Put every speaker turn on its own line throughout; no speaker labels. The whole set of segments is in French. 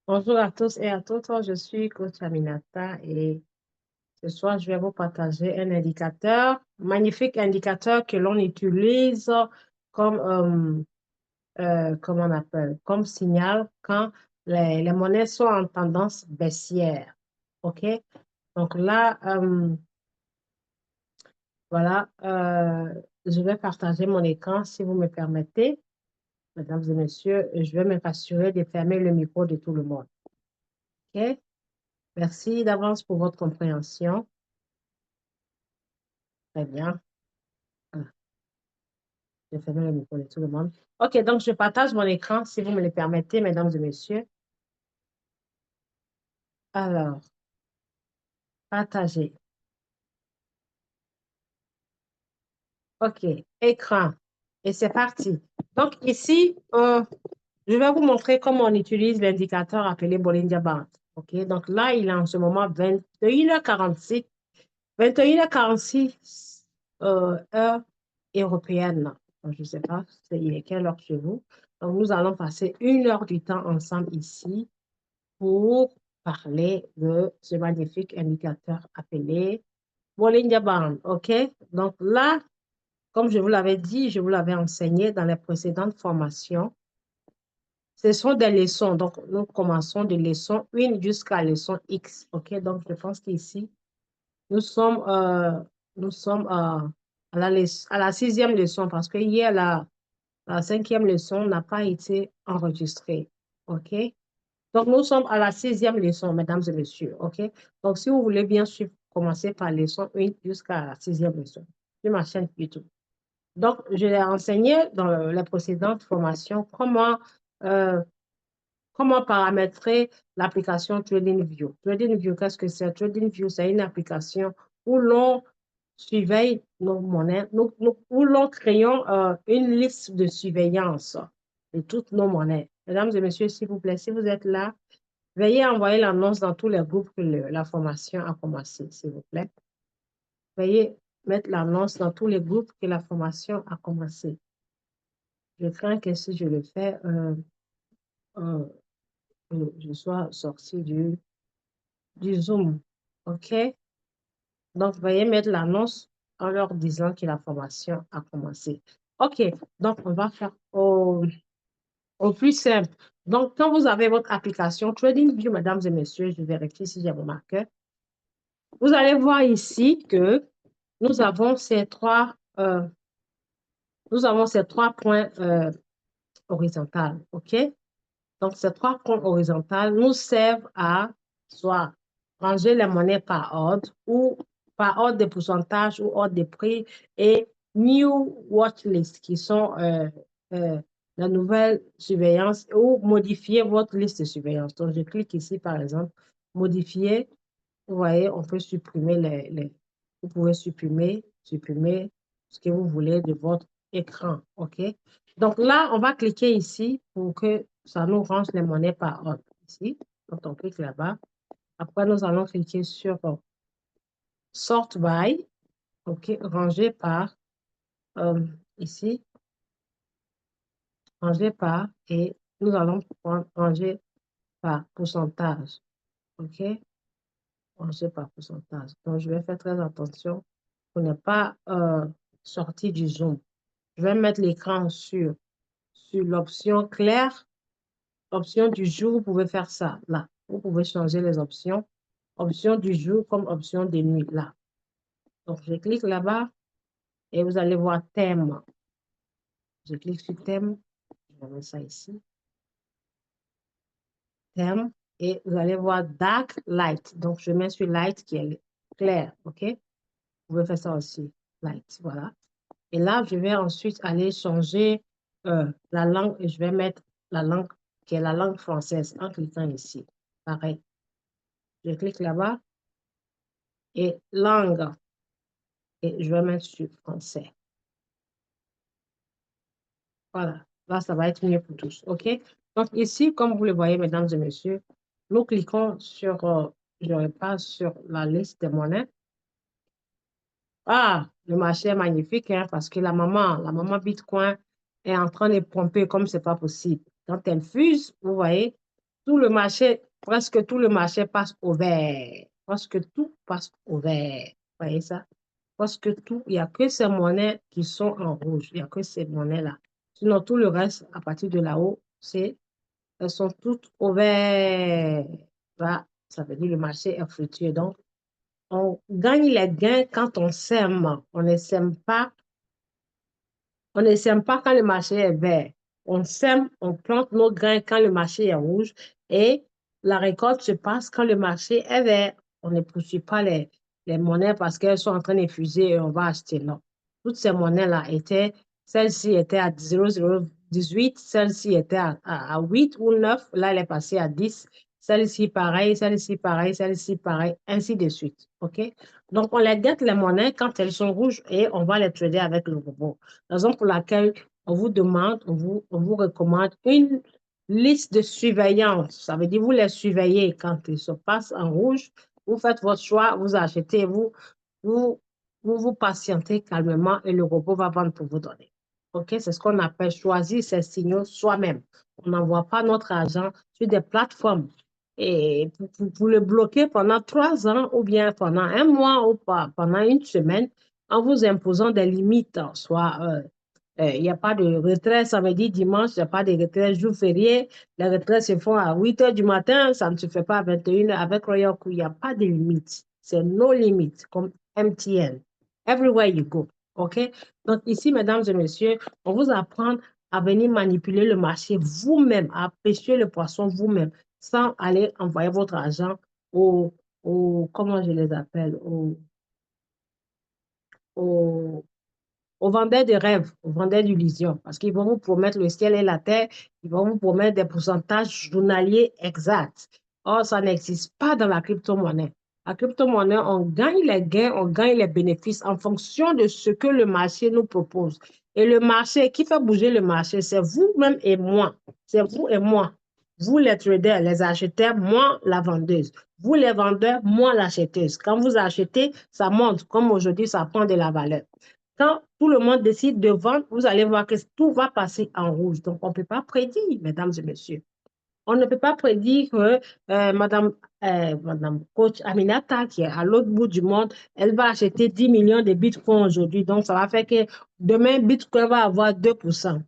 Bonjour à tous et à toutes, je suis coach Aminata et ce soir je vais vous partager un indicateur, magnifique indicateur que l'on utilise comme, comment on appelle, comme signal quand les monnaies sont en tendance baissière. OK? Donc là, voilà, je vais partager mon écran si vous me permettez. Mesdames et messieurs, je vais me rassurer de fermer le micro de tout le monde. OK? Merci d'avance pour votre compréhension. Très bien. Voilà, j'ai fermé le micro de tout le monde. OK, donc je partage mon écran, si vous me le permettez, mesdames et messieurs. Alors, partager. OK, écran. Et c'est parti. Donc ici, je vais vous montrer comment on utilise l'indicateur appelé Bollinger Band. OK, donc là, il est en ce moment 21h46. 21h46 heure européenne. Donc, je ne sais pas, il est quelle heure chez vous. Donc, nous allons passer 1 heure du temps ensemble ici pour parler de ce magnifique indicateur appelé Bollinger Band. OK? Donc là, comme je vous l'avais dit, je vous l'avais enseigné dans les précédentes formations, ce sont des leçons. Donc, nous commençons de leçon 1 jusqu'à leçon X. OK? Donc, je pense qu'ici, nous sommes, à la 6e leçon parce que hier, la 5e leçon n'a pas été enregistrée. OK? Donc, nous sommes à la 6e leçon, mesdames et messieurs. OK? Donc, si vous voulez bien suivre, commencez par leçon 1 jusqu'à la 6e leçon sur ma chaîne YouTube. Donc, je l'ai enseigné dans les précédentes formations euh, comment paramétrer l'application TradingView. TradingView, qu'est-ce que c'est? TradingView, c'est une application où l'on surveille nos monnaies, où l'on crée une liste de surveillance de toutes nos monnaies. Mesdames et messieurs, s'il vous plaît, si vous êtes là, veuillez envoyer l'annonce dans tous les groupes que la formation a commencé, s'il vous plaît. Veuillez mettre l'annonce dans tous les groupes que la formation a commencé. Je crains que si je le fais, je sois sortie du Zoom. OK? Donc, veuillez mettre l'annonce en leur disant que la formation a commencé. OK. Donc, on va faire au plus simple. Donc, quand vous avez votre application TradingView, mesdames et messieurs, je vérifie si j'ai mon marqueur. Vous allez voir ici que nous avons ces trois points horizontaux. OK? Donc, ces 3 points horizontaux nous servent à soit ranger les monnaies par ordre ou par ordre de pourcentage ou ordre de prix et New Watch List qui sont euh, la nouvelle surveillance ou modifier votre liste de surveillance. Donc, je clique ici, par exemple, modifier. Vous voyez, on peut supprimer vous pouvez supprimer ce que vous voulez de votre écran. OK? Donc là, on va cliquer ici pour que ça nous range les monnaies par ordre. Ici, donc on clique là-bas. Après, nous allons cliquer sur Sort by, OK, ranger par, ici, ranger par, et nous allons prendre ranger par pourcentage. OK? Ranger par pourcentage. Donc, je vais faire très attention pour ne pas sortir du zoom. Je vais mettre l'écran sur l'option claire. Option du jour, vous pouvez faire ça, là. Vous pouvez changer les options. Option du jour comme option de nuit, là. Donc, je clique là-bas et vous allez voir thème. Je clique sur thème. Je vais mettre ça ici. Thème. Et vous allez voir dark light. Donc, je mets sur light qui est clair, OK? Vous pouvez faire ça aussi, light, voilà. Et là, je vais ensuite aller changer la langue et je vais mettre la langue qui est la langue française en cliquant ici. Pareil. Je clique là-bas et langue. Et je vais mettre sur français. Voilà. Là, ça va être mieux pour tous. OK? Donc ici, comme vous le voyez, mesdames et messieurs, nous cliquons sur, je repasse sur la liste des monnaies. Ah, le marché est magnifique, hein, parce que la maman Bitcoin est en train de pomper comme c'est pas possible. Quand elle fuse, vous voyez, tout le marché, presque tout le marché passe au vert. Presque tout passe au vert. Vous voyez ça? Presque tout, il n'y a que ces monnaies qui sont en rouge. Il n'y a que ces monnaies-là. Sinon, tout le reste, à partir de là-haut, elles sont toutes au vert. Là, ça veut dire le marché est fructueux. Donc, on gagne les gains quand on sème. On ne sème pas quand le marché est vert. On sème, on plante nos grains quand le marché est rouge et la récolte se passe quand le marché est vert. On ne poursuit pas les monnaies parce qu'elles sont en train d'infuser et on va acheter. Non. Toutes ces monnaies-là étaient, celle-ci était à 0,018, celle-ci était à 8 ou 9, là elle est passée à 10, celle-ci pareil, celle-ci pareil, celle-ci pareil, ainsi de suite. OK? Donc on les guette les monnaies quand elles sont rouges et on va les trader avec le robot. Raison pour laquelle on vous demande, on vous recommande une liste de surveillance. Ça veut dire vous les surveillez quand ils se passent en rouge. Vous faites votre choix, vous achetez, vous, vous patientez calmement et le robot va vendre pour vous donner. OK? C'est ce qu'on appelle choisir ses signaux soi-même. On n'envoie pas notre argent sur des plateformes. Et pour le bloquer pendant 3 ans ou bien pendant un mois ou pas, pendant une semaine, en vous imposant des limites, soit il n'y a pas de retrait samedi, dimanche, il n'y a pas de retrait jour férié. Les retraits se font à 8 heures du matin, ça ne se fait pas à 21 heures avec Royal Crew. Il n'y a pas de limite. C'est no limit, comme MTN. Everywhere you go. OK? Donc ici, mesdames et messieurs, on vous apprend à venir manipuler le marché vous-même, à pêcher le poisson vous-même, sans aller envoyer votre argent comment je les appelle, aux aux vendeurs de rêves, aux vendeurs d'illusions, parce qu'ils vont vous promettre le ciel et la terre, ils vont vous promettre des pourcentages journaliers exacts. Or, ça n'existe pas dans la crypto-monnaie. La crypto-monnaie, on gagne les gains, on gagne les bénéfices en fonction de ce que le marché nous propose. Et le marché, qui fait bouger le marché, c'est vous-même et moi. C'est vous et moi. Vous, les traders, les acheteurs, moi, la vendeuse. Vous, les vendeurs, moi, l'acheteuse. Quand vous achetez, ça monte. Comme aujourd'hui, ça prend de la valeur. Quand tout le monde décide de vendre, vous allez voir que tout va passer en rouge. Donc, on ne peut pas prédire, mesdames et messieurs. On ne peut pas prédire que Madame Coach Aminata, qui est à l'autre bout du monde, elle va acheter 10 millions de bitcoins aujourd'hui. Donc, ça va faire que demain, Bitcoin va avoir 2%.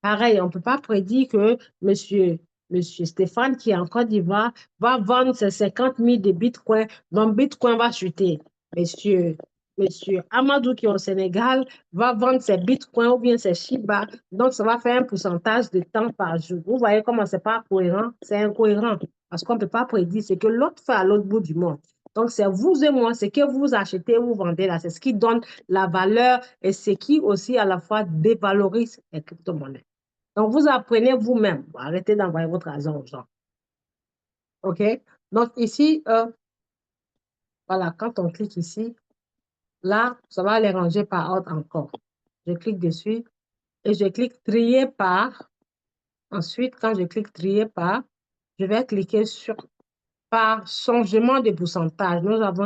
Pareil, on ne peut pas prédire que monsieur Stéphane, qui est en Côte d'Ivoire, va vendre ses 50 000 de Bitcoin, donc Bitcoin va chuter. Monsieur, monsieur Amadou, qui est au Sénégal, va vendre ses Bitcoins ou bien ses Shiba, donc ça va faire un pourcentage de temps par jour. Vous voyez comment c'est pas cohérent? C'est incohérent parce qu'on ne peut pas prédire ce que l'autre fait à l'autre bout du monde. Donc, c'est vous et moi, ce que vous achetez ou vous vendez là, c'est ce qui donne la valeur et ce qui aussi à la fois dévalorise les crypto-monnaies. Donc, vous apprenez vous-même. Arrêtez d'envoyer votre argent aux gens. OK? Donc, ici, voilà, quand on clique ici, là, ça va les ranger par ordre encore. Je clique dessus et je clique trier par. Ensuite, quand je clique trier par, je vais cliquer sur par changement de pourcentage. Nous avons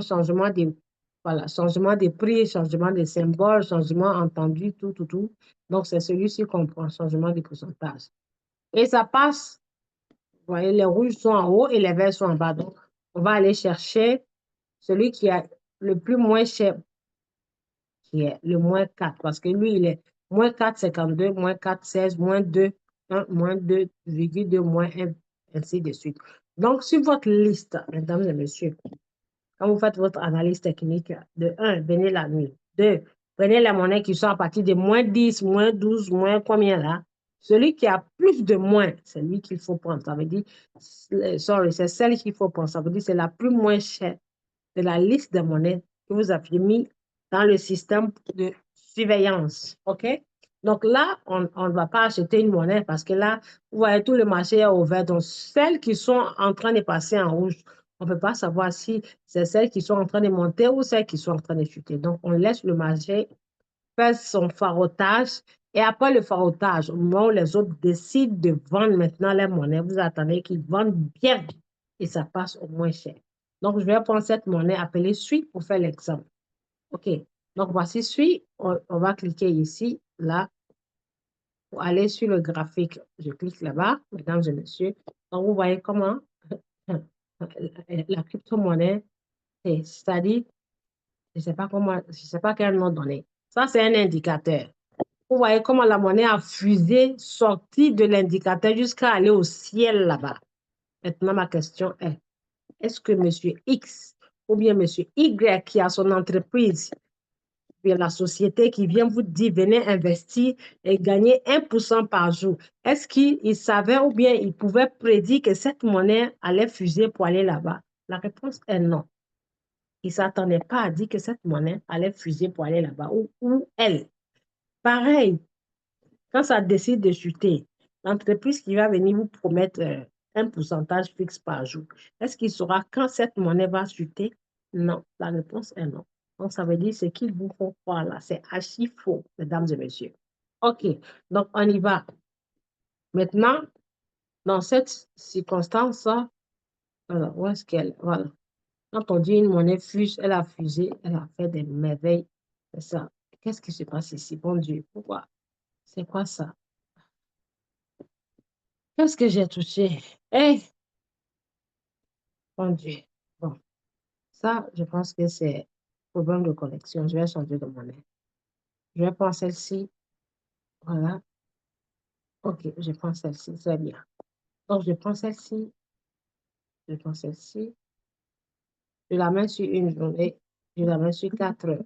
voilà, changement de prix, changement de symbole, changement entendu, tout, tout, tout. Donc, c'est celui-ci qu'on prend, changement de pourcentage. Et ça passe. Vous voyez, les rouges sont en haut et les verts sont en bas. Donc, on va aller chercher celui qui a le plus moins cher, qui est le moins 4, parce que lui, il est moins 4,52, moins 4,16, moins 2, 1, moins 2,2, moins 1, ainsi de suite. Donc, sur votre liste, mesdames et messieurs, quand vous faites votre analyse technique, de 1, venez la nuit. 2, prenez les monnaies qui sont à partir de moins 10, moins 12, moins combien là. Celui qui a plus de moins, c'est lui qu'il faut prendre. Ça veut dire, sorry, c'est celle qu'il faut prendre. Ça veut dire c'est la plus moins chère de la liste des monnaies que vous avez mis dans le système de surveillance. OK? Donc là, on ne va pas acheter une monnaie parce que là, vous voyez, tout le marché est ouvert. Donc, celles qui sont en train de passer en rouge, on ne peut pas savoir si c'est celles qui sont en train de monter ou celles qui sont en train de chuter. Donc, on laisse le marché faire son farotage. Et après le farotage, au moment où les autres décident de vendre maintenant les monnaies, vous attendez qu'ils vendent bien et ça passe au moins cher. Donc, je vais prendre cette monnaie appelée SUI pour faire l'exemple. OK. Donc, voici SUI. On va cliquer ici, là, pour aller sur le graphique. Je clique là-bas, mesdames et messieurs. Donc, vous voyez comment la crypto-monnaie, c'est-à-dire, je sais pas quel nom donner. Ça, c'est un indicateur. Vous voyez comment la monnaie a fusé, sorti de l'indicateur jusqu'à aller au ciel là-bas. Maintenant, ma question est-ce que monsieur X ou bien monsieur Y qui a son entreprise, bien la société qui vient vous dire venez investir et gagner 1% par jour, est-ce qu'il savait ou bien il pouvait prédire que cette monnaie allait fuser pour aller là-bas? La réponse est non. Il ne s'attendait pas à dire que cette monnaie allait fuser pour aller là-bas ou elle. Pareil, quand ça décide de chuter, l'entreprise qui va venir vous promettre un pourcentage fixe par jour, est-ce qu'il saura quand cette monnaie va chuter? Non, la réponse est non. Donc, ça veut dire ce qu'ils vous font croire là, c'est archi faux, mesdames et messieurs. OK, donc on y va. Maintenant, dans cette circonstance, voilà, où est-ce qu'elle, voilà. Quand on dit une monnaie fuse, elle a fusé, elle a fait des merveilles. C'est ça. Qu'est-ce qui se passe ici? Bon Dieu, pourquoi? C'est quoi ça? Qu'est-ce que j'ai touché? Eh, mon Dieu. Bon, ça, je pense que c'est problème de connexion. Je vais changer de monnaie. Je vais prendre celle-ci. Voilà. OK, je prends celle-ci. Très bien. Donc, je prends celle-ci. Je prends celle-ci. Je la mets sur une journée. Je la mets sur 4 heures.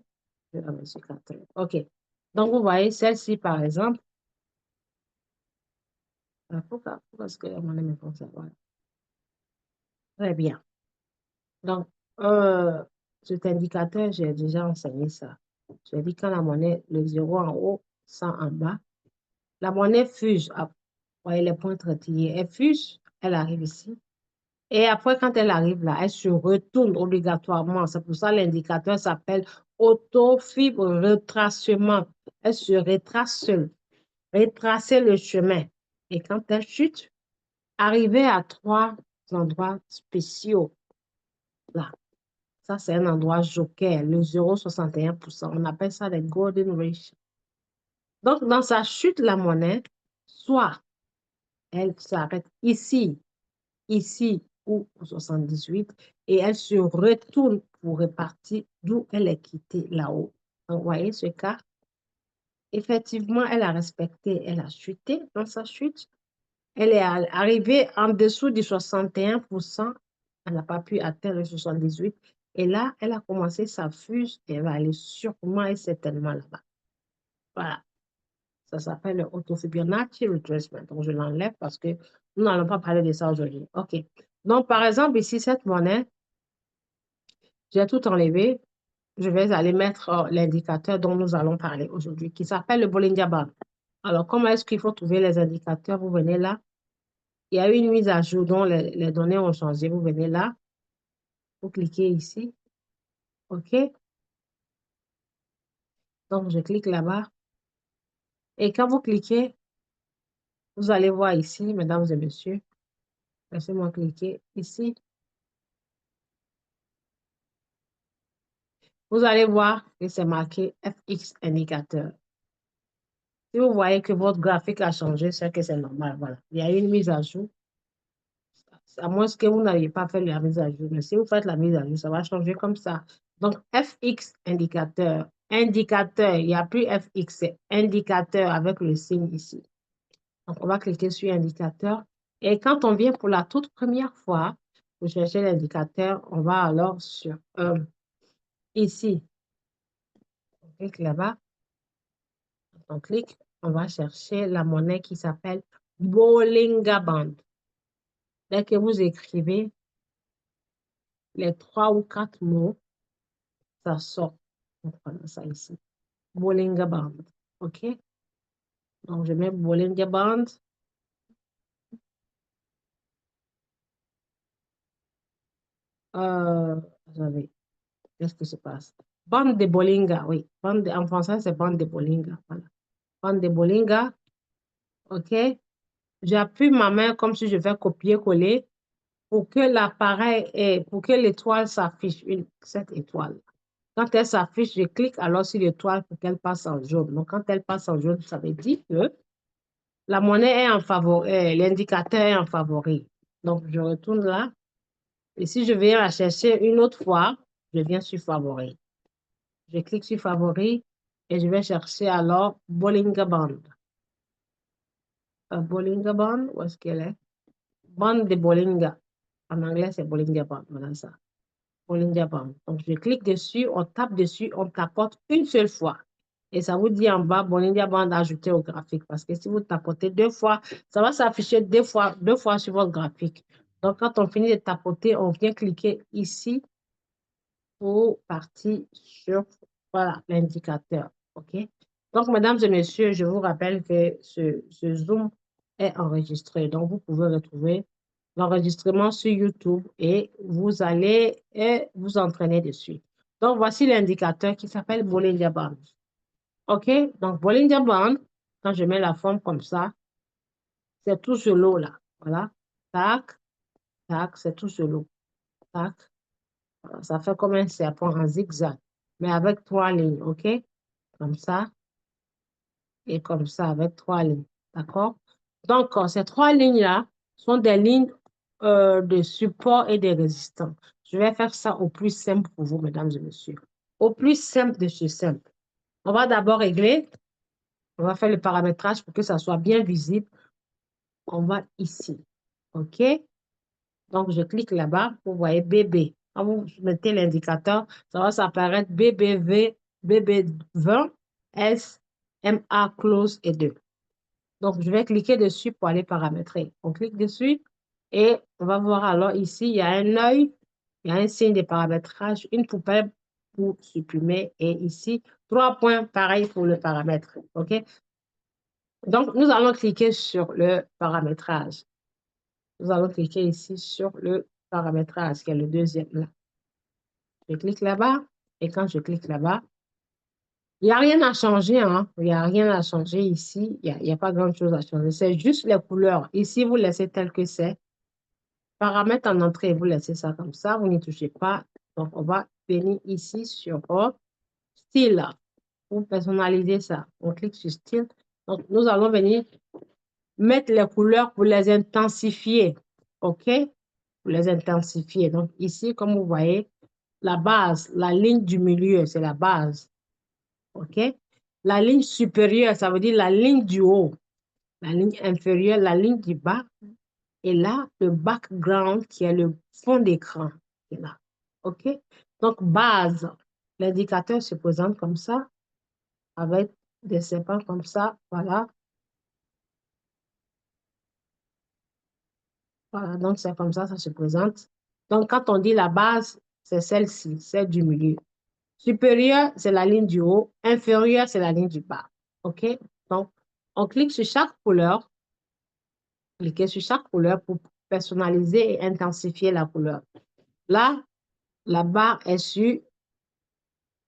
Je la mets sur 4 heures. OK. Donc, vous voyez, celle-ci, par exemple. Pourquoi est-ce que la monnaie me font ça? Voilà. Très bien. Donc, cet indicateur, j'ai déjà enseigné ça. J'ai dit quand la monnaie, le 0 en haut, 100 en bas, la monnaie fuse. Vous voyez les points trétillés. Elle fuse, elle arrive ici. Et après, quand elle arrive là, elle se retourne obligatoirement. C'est pour ça que l'indicateur s'appelle autofibre retracement. Elle se retrace seule. Retracer le chemin. Et quand elle chute, arriver à 3 endroits spéciaux. Là. Ça, c'est un endroit joker, le 0,61%. On appelle ça les golden ratio. Donc, dans sa chute, la monnaie, soit elle s'arrête ici, ici ou au 78, et elle se retourne pour repartir d'où elle est quittée là-haut. Donc, vous voyez ce cas? Effectivement, elle a respecté, elle a chuté dans sa chute. Elle est arrivée en dessous du 61%. Elle n'a pas pu atteindre le 78. Et là, elle a commencé sa fuse et elle va aller sûrement et certainement là-bas. Voilà. Ça s'appelle le Auto-Fibonacci retracement. Donc, je l'enlève parce que nous n'allons pas parler de ça aujourd'hui. OK. Donc, par exemple, ici, cette monnaie, j'ai tout enlevé. Je vais aller mettre l'indicateur dont nous allons parler aujourd'hui, qui s'appelle le Bollinger Band. Alors, comment est-ce qu'il faut trouver les indicateurs? Vous venez là. Il y a eu une mise à jour dont les données ont changé. Vous venez là. Vous cliquez ici. OK. Donc, je clique là-bas. Et quand vous cliquez, vous allez voir ici, mesdames et messieurs. Laissez-moi cliquer ici. Vous allez voir que c'est marqué FX indicateur. Si vous voyez que votre graphique a changé, c'est que c'est normal. Voilà. Il y a eu une mise à jour. À moins que vous n'ayez pas fait la mise à jour. Mais si vous faites la mise à jour, ça va changer comme ça. Donc, FX indicateur. Indicateur, il n'y a plus FX, c'est indicateur avec le signe ici. Donc, on va cliquer sur indicateur. Et quand on vient pour la toute première fois, pour chercher l'indicateur, on va alors sur ici. On clique là-bas. On clique, on va chercher la monnaie qui s'appelle Bollinger Band. Dès que vous écrivez les 3 ou 4 mots, ça sort. On prend ça ici. Bollinger Band. OK? Donc, je mets Bollinger Band. Attendez, qu'est-ce qui se passe? Bande de Bollinger, oui. En français, c'est bande de Bollinger. Voilà. Bande de Bollinger. OK? J'appuie ma main comme si je vais copier-coller pour que l'appareil et pour que l'étoile s'affiche, cette étoile. Quand elle s'affiche, je clique alors sur l'étoile pour qu'elle passe en jaune. Donc, quand elle passe en jaune, ça veut dire que la monnaie est en favori, l'indicateur est en favori. Donc, je retourne là. Et si je viens la chercher une autre fois, je viens sur Favoris. Je clique sur Favoris et je vais chercher alors Bollinger Band. Bollinger Band, où est-ce qu'elle est? Bande de Bollinger. En anglais, c'est Bollinger Band. Voilà ça. Bollinger Band. Donc, je clique dessus, on tape dessus, on tapote une seule fois. Et ça vous dit en bas, Bollinger Band ajouté au graphique. Parce que si vous tapotez deux fois, ça va s'afficher deux fois sur votre graphique. Donc, quand on finit de tapoter, on vient cliquer ici pour partir sur voilà, l'indicateur. OK? Donc, mesdames et messieurs, je vous rappelle que ce Zoom est enregistré. Donc, vous pouvez retrouver l'enregistrement sur YouTube et vous allez vous entraîner dessus. Donc, voici l'indicateur qui s'appelle Bollinger Band. OK? Donc, Bollinger Band, quand je mets la forme comme ça, c'est tout sur l'eau là. Voilà. Tac, tac, c'est tout sur l'eau. Tac. Voilà, ça fait comme un serpent en zigzag, mais avec trois lignes. OK? Comme ça et comme ça avec trois lignes. D'accord? Donc, ces trois lignes-là sont des lignes de support et de résistance. Je vais faire ça au plus simple pour vous, mesdames et messieurs. Au plus simple de ce simple. On va d'abord régler, on va faire le paramétrage pour que ça soit bien visible. On va ici. OK? Donc, je clique là-bas. Vous voyez BB. Quand vous mettez l'indicateur, ça va s'apparaître BBV, BB20, S, MA, close et 2. Donc, je vais cliquer dessus pour aller paramétrer. On clique dessus et on va voir alors ici, il y a un œil, il y a un signe de paramétrage, une poubelle pour supprimer et ici, 3 points, pareil pour le paramètre. OK? Donc, nous allons cliquer sur le paramétrage. Nous allons cliquer ici sur le paramétrage, qui est le deuxième là. Je clique là-bas et quand je clique là-bas, il n'y a rien à changer, hein. Il n'y a rien à changer ici. Il n'y a pas grand-chose à changer. C'est juste les couleurs. Ici, vous laissez tel que c'est. Paramètres en entrée, vous laissez ça comme ça. Vous n'y touchez pas. Donc, on va venir ici sur style. Pour personnaliser ça, on clique sur style. Donc, nous allons venir mettre les couleurs pour les intensifier. OK? Pour les intensifier. Donc, ici, comme vous voyez, la base, la ligne du milieu, c'est la base. OK? La ligne supérieure, ça veut dire la ligne du haut. La ligne inférieure, la ligne du bas. Et là, le background qui est le fond d'écran. Est là. OK? Donc, base. L'indicateur se présente comme ça, avec des serpents comme ça. Voilà. Voilà. Donc, c'est comme ça se présente. Donc, quand on dit la base, c'est celle-ci, celle du milieu. Supérieur, c'est la ligne du haut. Inférieur, c'est la ligne du bas. OK? Donc, on clique sur chaque couleur. Cliquez sur chaque couleur pour personnaliser et intensifier la couleur. Là, la barre est sur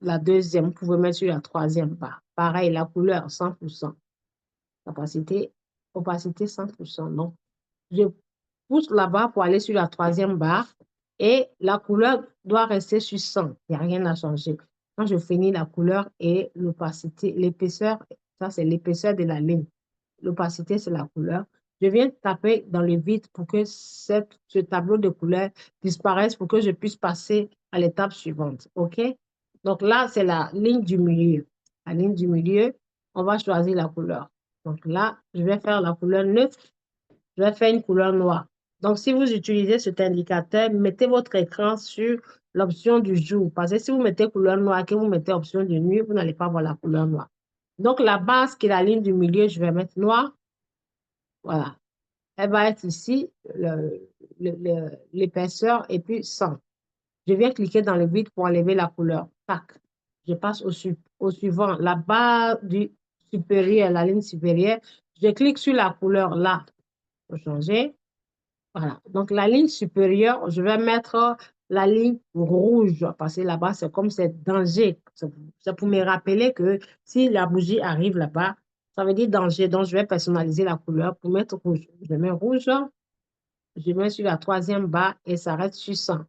la deuxième. Vous pouvez mettre sur la troisième barre. Pareil, la couleur 100%. Opacité 100%. Donc, je pousse la barre pour aller sur la troisième barre et la couleur doit rester sur 100. Il n'y a rien à changer. Quand je finis la couleur et l'opacité, l'épaisseur, ça c'est l'épaisseur de la ligne. L'opacité, c'est la couleur. Je viens taper dans le vide pour que ce tableau de couleurs disparaisse pour que je puisse passer à l'étape suivante. OK? Donc là, c'est la ligne du milieu. La ligne du milieu, on va choisir la couleur. Donc là, je vais faire la couleur neutre. Je vais faire une couleur noire. Donc, si vous utilisez cet indicateur, mettez votre écran sur l'option du jour. Parce que si vous mettez couleur noire et que vous mettez option de nuit, vous n'allez pas voir la couleur noire. Donc, la base qui est la ligne du milieu, je vais mettre noir. Voilà. Elle va être ici, l'épaisseur et puis 100. Je viens cliquer dans le vide pour enlever la couleur. Tac. Je passe au suivant. La barre du supérieur, la ligne supérieure. Je clique sur la couleur là pour changer. Voilà. Donc, la ligne supérieure, je vais mettre la ligne rouge parce que là-bas, c'est comme c'est danger. C'est pour me rappeler que si la bougie arrive là-bas, ça veut dire danger. Donc, je vais personnaliser la couleur pour mettre rouge. Je mets rouge, je mets sur la troisième barre et ça reste sur 100.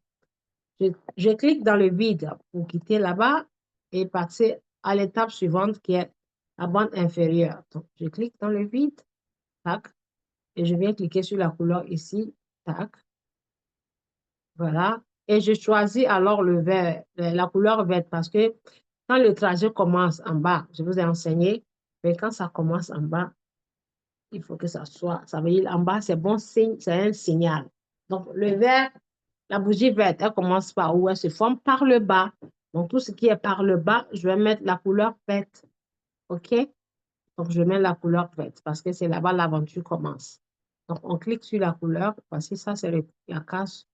Je clique dans le vide pour quitter là-bas et passer à l'étape suivante qui est la bande inférieure. Donc, je clique dans le vide, tac, et je viens cliquer sur la couleur ici Tac. Voilà. Et je choisis alors le vert, la couleur verte parce que quand le trajet commence en bas, je vous ai enseigné, mais quand ça commence en bas, il faut que ça soit, ça veut dire en bas, c'est bon signe, c'est un signal. Donc, le vert, la bougie verte, elle commence par où? Elle se forme par le bas. Donc, tout ce qui est par le bas, je vais mettre la couleur verte. OK? Donc, je mets la couleur verte parce que c'est là-bas l'aventure commence. Donc, on clique sur la couleur. Voici, ça, c'est la case,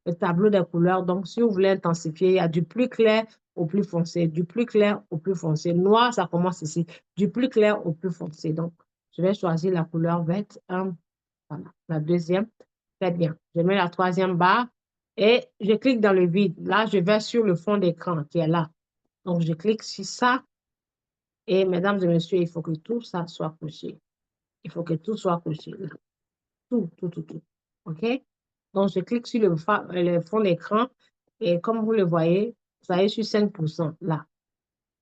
le tableau des couleurs. Donc, si vous voulez intensifier, il y a du plus clair au plus foncé, du plus clair au plus foncé. Noir, ça commence ici. Du plus clair au plus foncé. Donc, je vais choisir la couleur verte. Voilà. La deuxième. Très bien. Je mets la troisième barre et je clique dans le vide. Là, je vais sur le fond d'écran qui est là. Donc, je clique sur ça. Et mesdames et messieurs, il faut que tout ça soit couché. Il faut que tout soit couché là. Tout, tout, tout, tout. OK? Donc, je clique sur le fond d'écran et comme vous le voyez, ça est sur 5% là.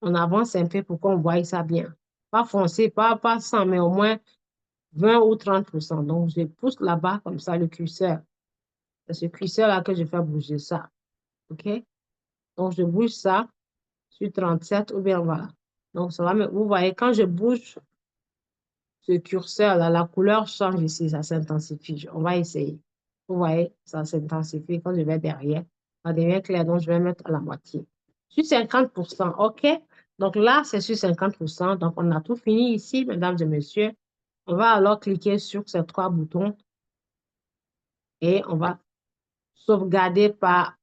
On avance un peu pour qu'on voie ça bien. Pas foncé, pas 100, mais au moins 20 ou 30%. Donc, je pousse là-bas comme ça le curseur. C'est ce curseur-là que je fais bouger ça. OK? Donc, je bouge ça sur 37 ou bien voilà. Donc, ça va vous voyez, quand je bouge ce curseur-là, la couleur change ici, ça s'intensifie. On va essayer. Vous voyez, ça s'intensifie. Quand je vais derrière, ça devient clair, donc je vais mettre à la moitié. Sur 50%, OK? Donc là, c'est sur 50%. Donc, on a tout fini ici, mesdames et messieurs. On va alors cliquer sur ces trois boutons et on va sauvegarder par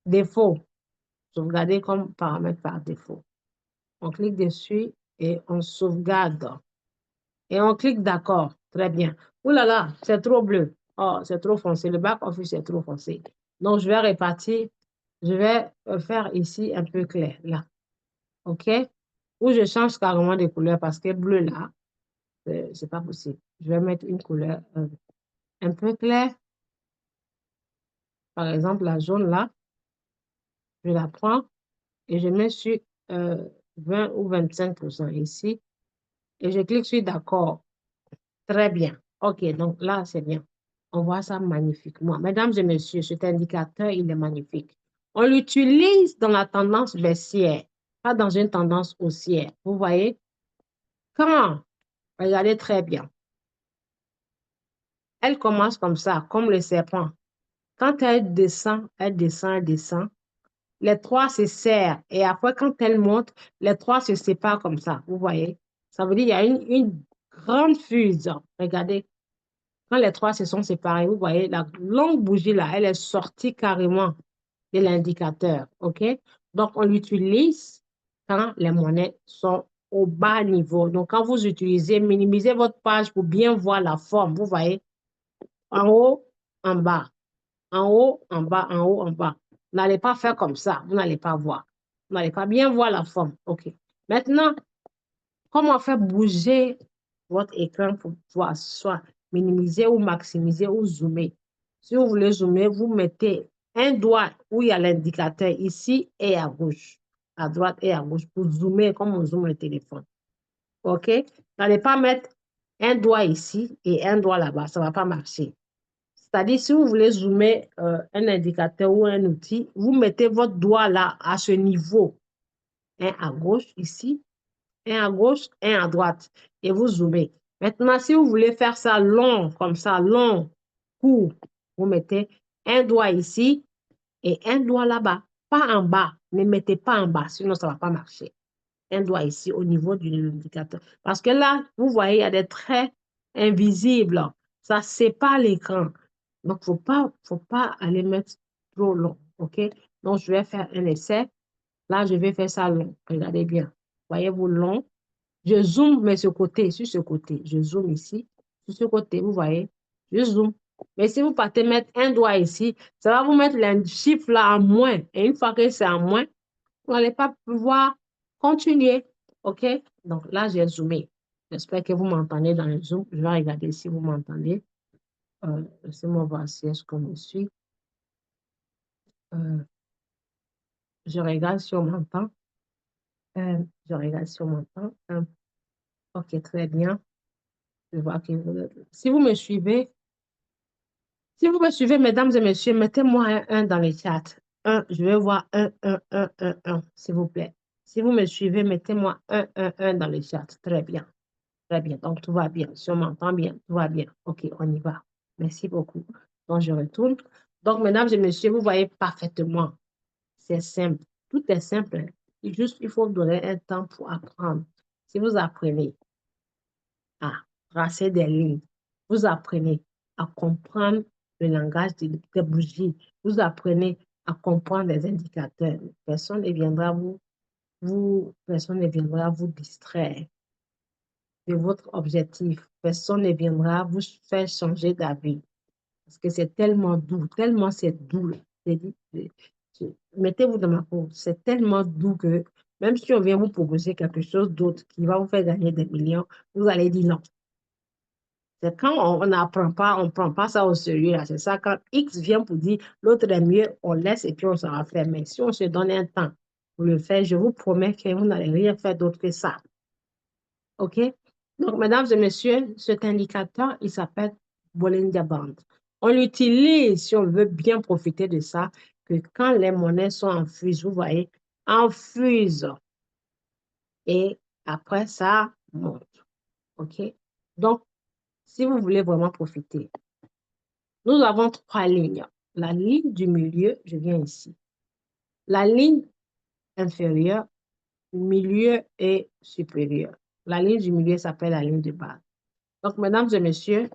défaut. Sauvegarder comme paramètre par défaut. On clique dessus et on sauvegarde. Et on clique d'accord. Très bien. Ouh là là, c'est trop bleu. Oh, c'est trop foncé. Le back-office est trop foncé. Donc, je vais répartir. Je vais faire ici un peu clair, là. OK? Ou je change carrément de couleur parce que bleu, là, c'est pas possible. Je vais mettre une couleur un peu claire. Par exemple, la jaune, là, je la prends et je mets sur 20 ou 25% ici. Et je clique sur d'accord. Très bien. OK, donc là, c'est bien. On voit ça magnifiquement. Mesdames et messieurs, cet indicateur, il est magnifique. On l'utilise dans la tendance baissière, pas dans une tendance haussière. Vous voyez? Quand, regardez très bien, elle commence comme ça, comme le serpent. Quand elle descend, elle descend, elle descend. Les trois se serrent. Et après, quand elle monte, les trois se séparent comme ça. Vous voyez? Ça veut dire qu'il y a une grande fusion. Regardez. Quand les trois se sont séparés, vous voyez, la longue bougie là, elle est sortie carrément de l'indicateur. OK? Donc, on l'utilise quand les monnaies sont au bas niveau. Donc, quand vous utilisez, minimisez votre page pour bien voir la forme. Vous voyez, en haut, en bas, en haut, en bas, en haut, en bas. Vous n'allez pas faire comme ça. Vous n'allez pas voir. Vous n'allez pas bien voir la forme. OK. Maintenant, comment faire bouger votre écran pour pouvoir soit minimiser ou maximiser ou zoomer? Si vous voulez zoomer, vous mettez un doigt où il y a l'indicateur ici et à gauche, à droite et à gauche pour zoomer comme on zoome le téléphone. OK? N'allez pas mettre un doigt ici et un doigt là-bas, ça ne va pas marcher. C'est-à-dire, si vous voulez zoomer un indicateur ou un outil, vous mettez votre doigt là à ce niveau, un à gauche ici un à gauche, un à droite, et vous zoomez. Maintenant, si vous voulez faire ça long, comme ça, long, court, vous mettez un doigt ici et un doigt là-bas. Pas en bas, ne mettez pas en bas, sinon ça ne va pas marcher. Un doigt ici au niveau de l'indicateur. Parce que là, vous voyez, il y a des traits invisibles. Ça sépare l'écran. Donc, faut pas aller mettre trop long. OK? Donc, je vais faire un essai. Là, je vais faire ça long. Regardez bien. Voyez-vous long? Je zoome, mais ce côté, sur ce côté. Je zoome ici, sur ce côté, vous voyez. Je zoome. Mais si vous partez mettre un doigt ici, ça va vous mettre le chiffre là en moins. Et une fois que c'est en moins, vous n'allez pas pouvoir continuer. OK? Donc là, j'ai zoomé. J'espère que vous m'entendez dans le zoom. Je vais regarder si vous m'entendez. Laissez-moi voir si est-ce qu'on me suit. Euh, je regarde si on m'entend. Je regarde si on m'entend. OK, très bien. Je vois que si vous me suivez, si vous me suivez, mesdames et messieurs, mettez-moi un 1 dans les chats. Je vais voir un, s'il vous plaît. Si vous me suivez, mettez-moi un dans les chats. Très bien. Très bien. Donc, tout va bien. Si on m'entend bien, tout va bien. OK, on y va. Merci beaucoup. Donc, je retourne. Donc, mesdames et messieurs, vous voyez parfaitement. C'est simple. Tout est simple. Juste, il faut donner un temps pour apprendre. Si vous apprenez à tracer des lignes, vous apprenez à comprendre le langage des bougies, vous apprenez à comprendre les indicateurs. Personne ne viendra personne ne viendra vous distraire de votre objectif. Personne ne viendra vous faire changer d'avis. Parce que c'est tellement doux, tellement c'est doux. Mettez-vous dans ma peau. C'est tellement doux que même si on vient vous proposer quelque chose d'autre qui va vous faire gagner des millions, vous allez dire non. C'est quand on n'apprend pas, on ne prend pas ça au sérieux. Là. C'est ça, quand X vient pour dire l'autre est mieux, on laisse et puis on s'en va faire. Mais si on se donne un temps pour le faire, je vous promets que vous n'allez rien faire d'autre que ça. OK? Donc, mesdames et messieurs, cet indicateur, il s'appelle Bollinger Band. On l'utilise si on veut bien profiter de ça, que quand les monnaies sont en fuse, vous voyez, en fuse. Et après, ça monte. OK? Donc, si vous voulez vraiment profiter, nous avons trois lignes. La ligne du milieu, je viens ici. La ligne inférieure, milieu et supérieur. La ligne du milieu s'appelle la ligne de base. Donc, mesdames et messieurs,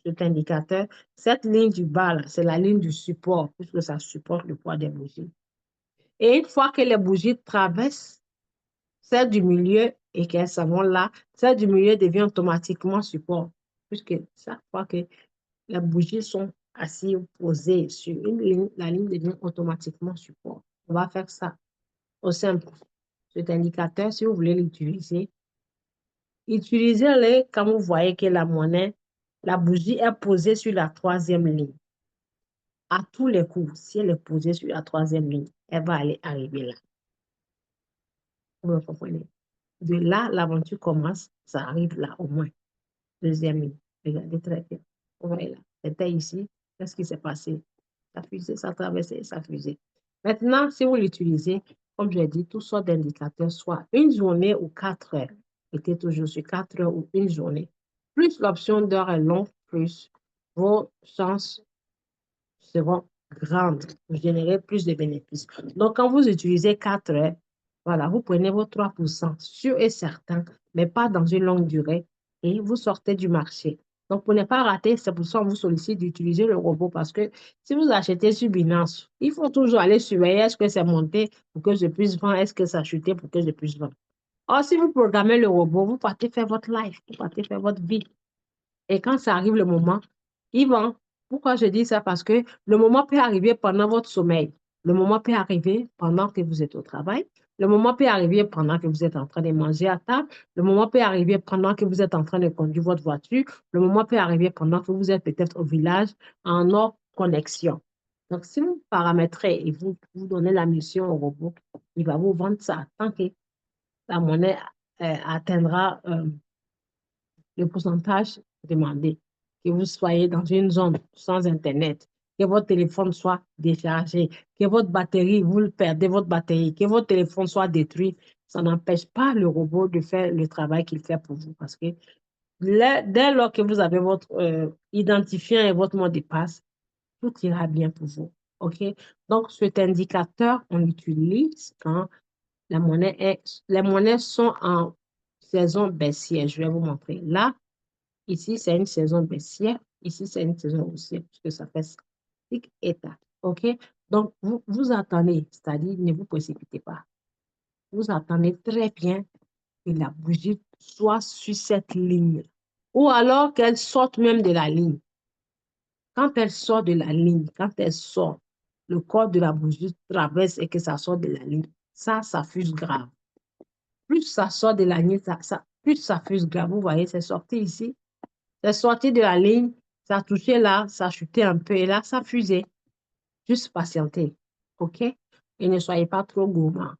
cet indicateur, cette ligne du bas, c'est la ligne du support, puisque ça supporte le poids des bougies. Et une fois que les bougies traversent celle du milieu et qu'elles s'en vont là, celle du milieu devient automatiquement support, puisque chaque fois que les bougies sont assises ou posées sur une ligne, la ligne devient automatiquement support. On va faire ça au simple. Cet indicateur, si vous voulez l'utiliser, utilisez-le quand vous voyez que la monnaie, la bougie est posée sur la troisième ligne. À tous les coups, si elle est posée sur la troisième ligne, elle va aller arriver là. Vous me comprenez? De là, l'aventure commence, ça arrive là au moins. Deuxième ligne. Regardez très bien. Vous voyez là, c'était ici. Qu'est-ce qui s'est passé? Ça fusée, ça a traversé, ça fusée. Maintenant, si vous l'utilisez, comme je l'ai dit, toutes sortes d'indicateurs, soit une journée ou 4 heures. Mettez toujours sur 4 heures ou une journée. Plus l'option d'heure est longue, plus vos chances seront grandes. Vous générez plus de bénéfices. Donc, quand vous utilisez 4 heures, voilà, vous prenez vos 3% sûr et certain, mais pas dans une longue durée, et vous sortez du marché. Donc, pour ne pas rater, c'est pour ça qu'on vous sollicite d'utiliser le robot parce que si vous achetez sur Binance, il faut toujours aller surveiller est-ce que c'est monté pour que je puisse vendre, est-ce que ça a chuté pour que je puisse vendre. Or, si vous programmez le robot, vous partez faire votre life, vous partez faire votre vie. Et quand ça arrive le moment, il vend. Pourquoi je dis ça? Parce que le moment peut arriver pendant votre sommeil. Le moment peut arriver pendant que vous êtes au travail. Le moment peut arriver pendant que vous êtes en train de manger à table. Le moment peut arriver pendant que vous êtes en train de conduire votre voiture. Le moment peut arriver pendant que vous êtes peut-être au village en hors connexion. Donc, si vous paramétrez et vous donnez la mission au robot, il va vous vendre ça tant que la monnaie atteindra le pourcentage demandé, que vous soyez dans une zone sans Internet, que votre téléphone soit déchargé, que votre batterie, vous perdez votre batterie, que votre téléphone soit détruit, ça n'empêche pas le robot de faire le travail qu'il fait pour vous. Parce que dès lors que vous avez votre identifiant et votre mot de passe, tout ira bien pour vous. OK? Donc, cet indicateur, on l'utilise quand les monnaies sont en saison baissière. Je vais vous montrer. Là, ici, c'est une saison baissière. Ici, c'est une saison haussière, puisque ça fait tic et tac. OK? Donc, vous attendez, c'est-à-dire, ne vous précipitez pas. Vous attendez très bien que la bougie soit sur cette ligne. Ou alors qu'elle sorte même de la ligne. Quand elle sort de la ligne, quand elle sort, le corps de la bougie traverse et que ça sort de la ligne, ça fuse grave. Plus ça sort de la ligne, plus ça fuse grave. Vous voyez, c'est sorti ici. C'est sorti de la ligne, ça a touché là, ça a chuté un peu et là, ça a fusé. Juste patienter. OK? Et ne soyez pas trop gourmand.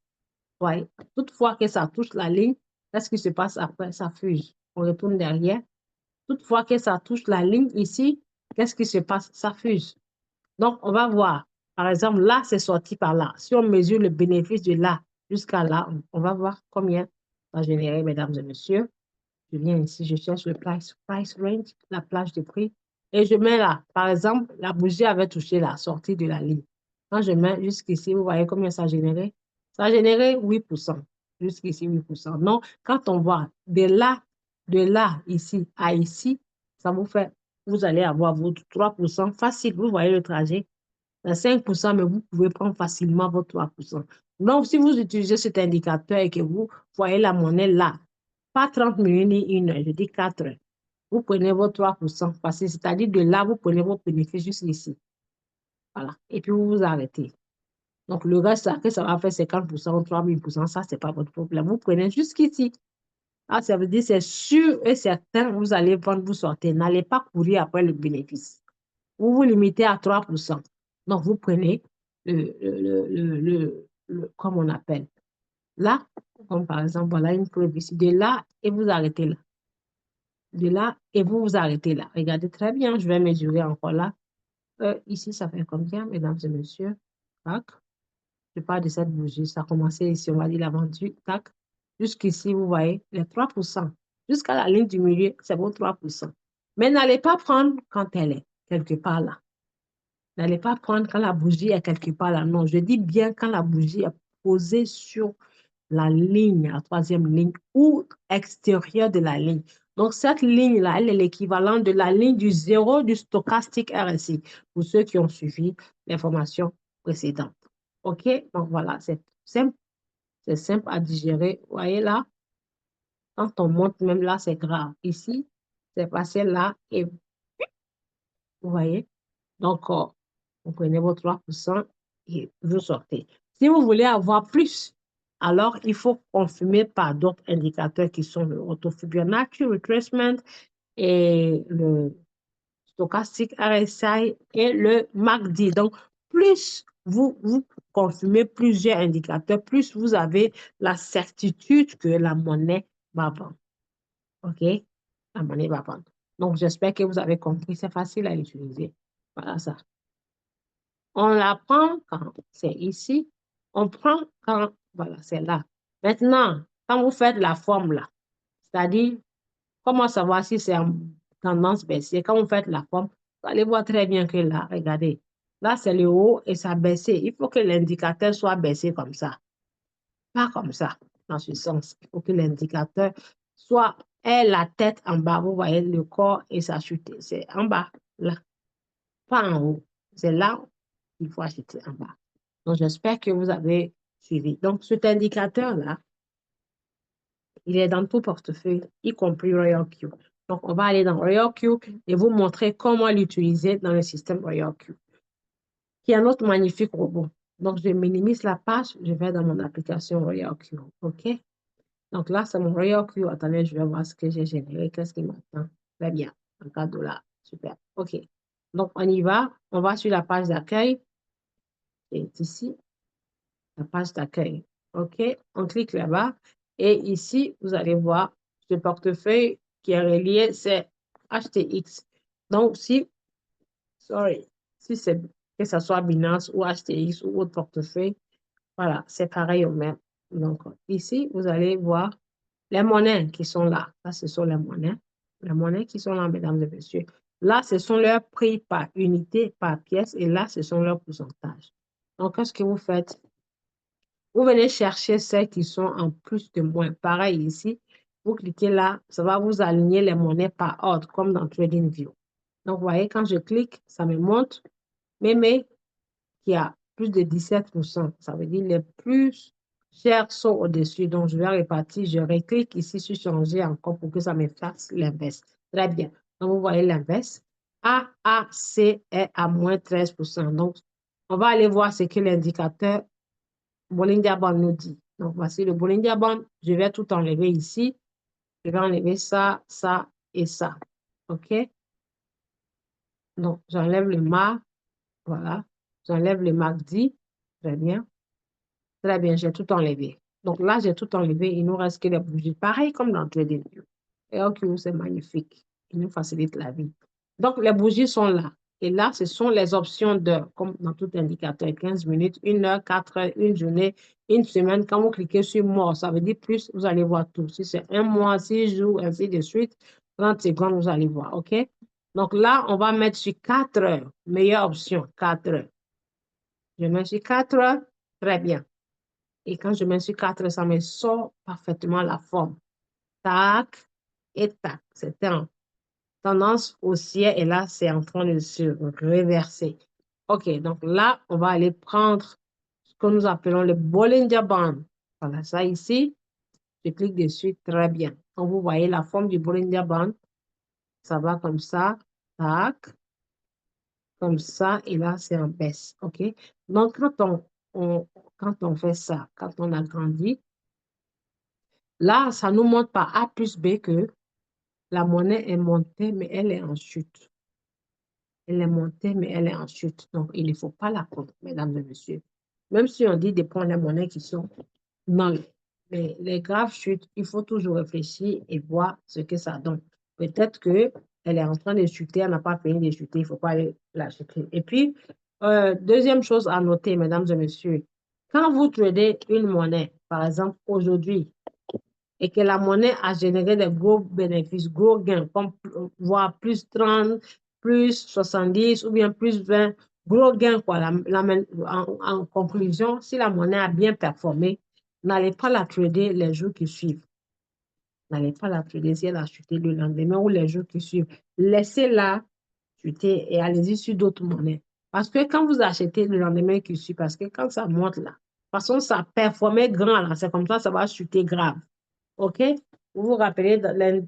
Ouais. Toutefois que ça touche la ligne, qu'est-ce qui se passe après? Ça fuse. On retourne derrière. Toutefois que ça touche la ligne ici, qu'est-ce qui se passe? Ça fuse. Donc, on va voir. Par exemple, là, c'est sorti par là. Si on mesure le bénéfice de là jusqu'à là, on va voir combien ça a généré, mesdames et messieurs. Je viens ici, je cherche le price range, la plage de prix, et je mets là. Par exemple, la bougie avait touché la sortie de la ligne. Quand je mets jusqu'ici, vous voyez combien ça a généré? Ça a généré 8%. Jusqu'ici, 8%. Non, quand on voit de là, ici à ici, ça vous fait, vous allez avoir votre 3% facile. Vous voyez le trajet. C'est 5%, mais vous pouvez prendre facilement votre 3%. Donc, si vous utilisez cet indicateur et que vous voyez la monnaie là, pas 30 minutes ni 1 heure, je dis 4 heures. Vous prenez vos 3% facile, c'est-à-dire de là, vous prenez vos bénéfices jusqu'ici. Voilà. Et puis, vous vous arrêtez. Donc, le reste, après, ça va faire 50% ou 3000%, ça, c'est pas votre problème. Vous prenez jusqu'ici. Ah, ça veut dire, c'est sûr et certain, vous allez vendre, vous sortez. N'allez pas courir après le bénéfice. Vous vous limitez à 3%. Donc, vous prenez comme on appelle. Là, comme par exemple, voilà une preuve ici. De là, et vous arrêtez là. De là, et vous vous arrêtez là. Regardez très bien, je vais mesurer encore là. Ici, ça fait combien, mesdames et messieurs? Tac. Je parle de cette bougie. Ça a commencé ici, on va dire la vendue. Tac. Jusqu'ici, vous voyez, les 3%. Jusqu'à la ligne du milieu, c'est vos 3%. Mais n'allez pas prendre quand elle est quelque part là. N'allez pas prendre quand la bougie est quelque part là. Non, je dis bien quand la bougie est posée sur la ligne, la troisième ligne ou extérieure de la ligne. Donc, cette ligne-là, elle est l'équivalent de la ligne du zéro du stochastique RSI pour ceux qui ont suivi l'information précédente. OK? Donc, voilà, c'est simple à digérer. Vous voyez là, quand on monte même là, c'est grave. Ici, c'est passé là et vous voyez. Donc, vous prenez vos 3% et vous sortez. Si vous voulez avoir plus, alors il faut confirmer par d'autres indicateurs qui sont le Auto-Fibonacci Retracement et le Stochastic RSI et le MACD. Donc, plus vous confirmez plusieurs indicateurs, plus vous avez la certitude que la monnaie va vendre. OK? La monnaie va vendre. Donc, j'espère que vous avez compris. C'est facile à utiliser. Voilà ça. On la prend quand c'est ici. On prend quand, voilà, c'est là. Maintenant, quand vous faites la forme là, c'est-à-dire, comment savoir si c'est en tendance baissière? Quand vous faites la forme, vous allez voir très bien que là, regardez, là c'est le haut et ça a baissé. Il faut que l'indicateur soit baissé comme ça. Pas comme ça, dans ce sens. Il faut que l'indicateur soit, ait la tête en bas. Vous voyez le corps et sa chute. C'est en bas, là. Pas en haut. C'est là qu'il faut acheter en bas. Donc, j'espère que vous avez suivi. Donc, cet indicateur-là, il est dans tout portefeuille, y compris Royal Q. Donc, on va aller dans Royal Q et vous montrer comment l'utiliser dans le système Royal Q, qui est un autre magnifique robot. Donc, je minimise la page, je vais dans mon application Royal Q. OK? Donc, là, c'est mon Royal Q. Attendez, je vais voir ce que j'ai généré. Qu'est-ce qui m'attend? Très bien. Un cadeau là. Super. OK. Donc, on y va. On va sur la page d'accueil. Et ici, la page d'accueil. OK, on clique là-bas et ici, vous allez voir ce portefeuille qui est relié, c'est HTX. Donc, si c'est que ce soit Binance ou HTX ou autre portefeuille, voilà, c'est pareil au même. Donc, ici, vous allez voir les monnaies qui sont là. Ça, ce sont les monnaies. Les monnaies qui sont là, mesdames et messieurs. Là, ce sont leurs prix par unité, par pièce, et là, ce sont leurs pourcentages. Donc, qu'est-ce que vous faites? Vous venez chercher celles qui sont en plus de moins. Pareil ici, vous cliquez là, ça va vous aligner les monnaies par ordre, comme dans TradingView. Donc, vous voyez, quand je clique, ça me montre mais qui a plus de 17%. Ça veut dire les plus chers sont au-dessus. Donc, je vais répartir, je reclique ici sur changer encore pour que ça me fasse l'inverse. Très bien. Donc, vous voyez l'inverse. AAC est à moins 13%. Donc, on va aller voir ce que l'indicateur Bollinger Band nous dit. Donc, voici le Bollinger Band. Je vais tout enlever ici. Je vais enlever ça, ça et ça. OK? Donc, j'enlève le MA. Voilà. J'enlève le MACD. Très bien. Très bien, j'ai tout enlevé. Donc là, j'ai tout enlevé. Il nous reste que les bougies. Pareil comme dans TradingView. Et OK, c'est magnifique. Il nous facilite la vie. Donc, les bougies sont là. Et là, ce sont les options d'heures, comme dans tout indicateur, 15 minutes, 1 heure, 4 heures, une journée, une semaine. Quand vous cliquez sur mort, ça veut dire plus, vous allez voir tout. Si c'est un mois, 6 jours, ainsi de suite, 30 secondes, vous allez voir, OK? Donc là, on va mettre sur 4 heures. Meilleure option, 4 heures. Je mets sur 4 heures, très bien. Et quand je mets sur 4 heures, ça me sort parfaitement la forme. Tac et tac. C'était en tendance haussière et là, c'est en train de se reverser. OK, donc là, on va aller prendre ce que nous appelons le Bollinger Band. Voilà ça ici. Je clique dessus, très bien. Quand vous voyez la forme du Bollinger Band, ça va comme ça, tac, comme ça, et là, c'est en baisse. OK? Donc, quand on fait ça, quand on agrandit, là, ça nous montre par A plus B que la monnaie est montée, mais elle est en chute. Elle est montée, mais elle est en chute. Donc, il ne faut pas la prendre, mesdames et messieurs. Même si on dit de prendre les monnaies qui sont dans les graves chutes, il faut toujours réfléchir et voir ce que ça donne. Peut-être qu'elle est en train de chuter, elle n'a pas fini de chuter, il ne faut pas aller la chuter. Et puis, deuxième chose à noter, mesdames et messieurs, quand vous tradez une monnaie, par exemple aujourd'hui, et que la monnaie a généré des gros bénéfices, gros gains, comme voire plus 30, plus 70 ou bien plus 20, gros gains, quoi. En conclusion, si la monnaie a bien performé, n'allez pas la trader les jours qui suivent. N'allez pas la trader si elle a chuté le lendemain ou les jours qui suivent. Laissez-la chuter et allez-y sur d'autres monnaies. Parce que quand vous achetez le lendemain qui suit, parce que quand ça monte là, de toute façon, ça performait grand là, c'est comme ça va chuter grave. OK? Vous vous rappelez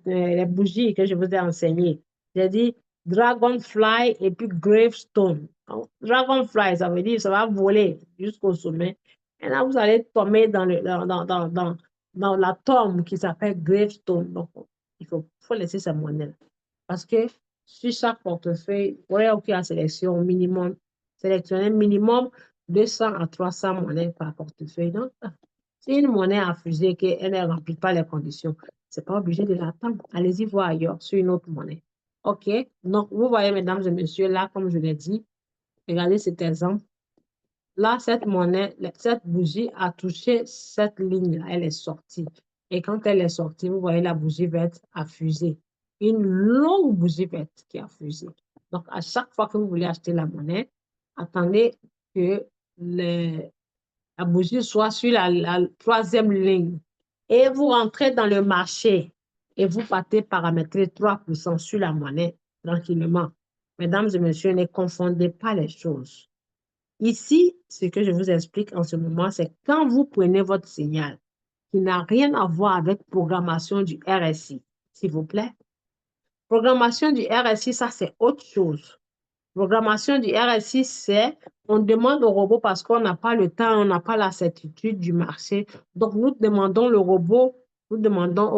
les bougies que je vous ai enseignées. J'ai dit Dragonfly et puis Gravestone. Donc, Dragonfly, ça veut dire ça va voler jusqu'au sommet. Et là, vous allez tomber dans la tombe qui s'appelle Gravestone. Donc, faut laisser sa monnaie. Parce que sur chaque portefeuille, vous voyez qu'il y a sélectionner minimum 200 à 300 monnaies par portefeuille. Donc, si une monnaie a fusé qu'elle ne remplit pas les conditions, ce n'est pas obligé de l'attendre. Allez-y voir ailleurs sur une autre monnaie. OK? Donc, vous voyez, mesdames et messieurs, là, comme je l'ai dit, regardez cet exemple. Là, cette monnaie, cette bougie a touché cette ligne-là. Elle est sortie. Et quand elle est sortie, vous voyez la bougie verte a fusé. Une longue bougie verte qui a fusé. Donc, à chaque fois que vous voulez acheter la monnaie, attendez que la bougie soit sur la troisième ligne. Et vous rentrez dans le marché et vous partez paramétrer 3% sur la monnaie tranquillement. Mesdames et messieurs, ne confondez pas les choses. Ici, ce que je vous explique en ce moment, c'est quand vous prenez votre signal qui n'a rien à voir avec programmation du RSI, s'il vous plaît. Programmation du RSI, ça c'est autre chose. Programmation du RSI, c'est on demande au robot parce qu'on n'a pas le temps, on n'a pas la certitude du marché. Donc, nous demandons au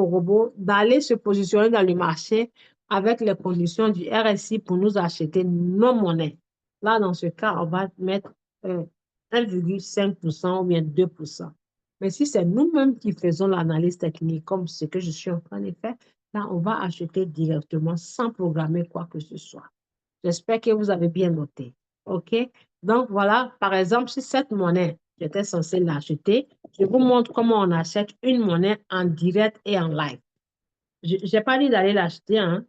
robot d'aller se positionner dans le marché avec les conditions du RSI pour nous acheter nos monnaies. Là, dans ce cas, on va mettre 1,5% ou bien 2%. Mais si c'est nous-mêmes qui faisons l'analyse technique, comme ce que je suis en train de faire, là, on va acheter directement sans programmer quoi que ce soit. J'espère que vous avez bien noté. OK? Donc, voilà, par exemple, si cette monnaie, j'étais censée l'acheter, je vous montre comment on achète une monnaie en direct et en live. Je n'ai pas dit d'aller l'acheter, hein?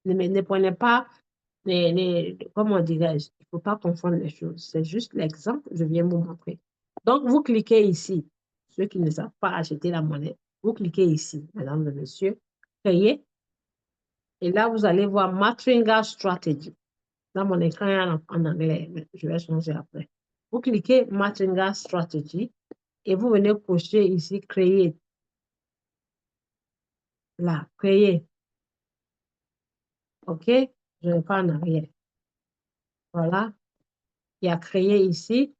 Ne prenez pas comment dirais-je, il ne faut pas confondre les choses. C'est juste l'exemple que je viens vous montrer. Donc, vous cliquez ici. Ceux qui ne savent pas acheter la monnaie, vous cliquez ici, mesdames et messieurs, créer. Et là, vous allez voir Matringa Strategy. Dans mon écran en anglais, mais je vais changer après. Vous cliquez Matringa Strategy et vous venez cocher ici créer. Là, créer. OK? Je ne vais pas en arrière. Voilà. Il y a créé ici.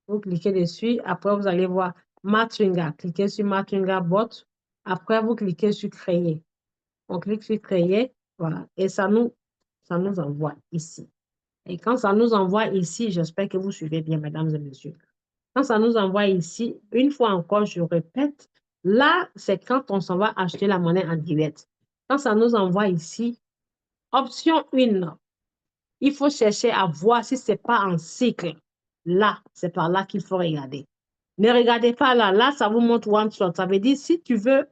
Vous cliquez dessus. Après, vous allez voir Matringa. Cliquez sur Matringa Bot. Après, vous cliquez sur créer. On clique sur créer. Voilà. Et ça nous envoie ici. Et quand ça nous envoie ici, j'espère que vous suivez bien, mesdames et messieurs. Quand ça nous envoie ici, une fois encore, je répète, là, c'est quand on s'en va acheter la monnaie en direct. Quand ça nous envoie ici, option 1, il faut chercher à voir si ce n'est pas en cycle. Là, c'est par là qu'il faut regarder. Ne regardez pas là. Là, ça vous montre one shot. Ça veut dire, si tu veux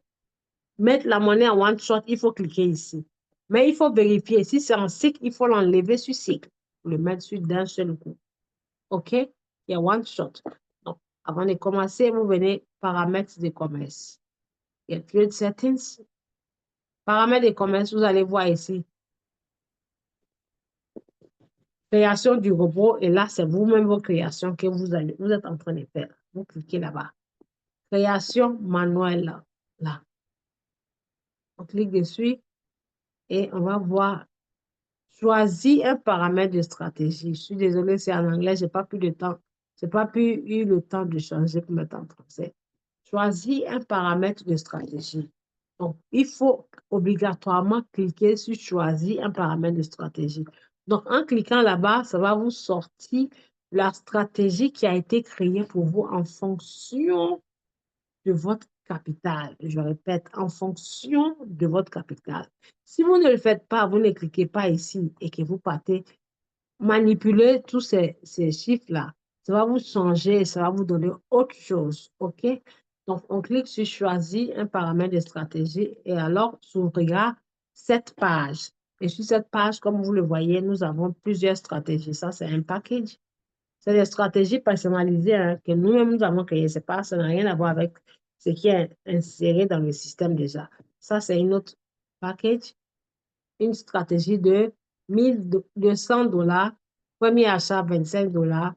mettre la monnaie en one shot, il faut cliquer ici. Mais il faut vérifier. Si c'est en cycle, il faut l'enlever sur cycle. Le mettre sur d'un seul coup. OK? Il y a one shot. Donc, avant de commencer, vous venez paramètres de commerce. Il y a trade settings. Paramètres de commerce, vous allez voir ici. Création du robot. Et là, c'est vous-même vos créations que vous êtes en train de faire. Vous cliquez là-bas. Création manuelle. Là. On clique dessus et on va voir. Choisis un paramètre de stratégie. Je suis désolée, c'est en anglais, je n'ai pas plus de temps. Je n'ai pas eu le temps de changer pour mettre en français. Choisis un paramètre de stratégie. Donc, il faut obligatoirement cliquer sur choisir un paramètre de stratégie. Donc, en cliquant là-bas, ça va vous sortir la stratégie qui a été créée pour vous en fonction de votre capital. Je répète, en fonction de votre capital. Si vous ne le faites pas, vous ne cliquez pas ici et que vous partez manipuler tous ces chiffres-là, ça va vous changer, ça va vous donner autre chose. OK? Donc, on clique sur choisir un paramètre de stratégie et alors s'ouvrira cette page. Et sur cette page, comme vous le voyez, nous avons plusieurs stratégies. Ça, c'est un package. C'est des stratégies personnalisées hein, que nous-mêmes nous avons créées. C'est pas, ça n'a rien à voir avec ce qui est inséré dans le système déjà. Ça, c'est une autre package, une stratégie de 1 200 $, premier achat 25 $,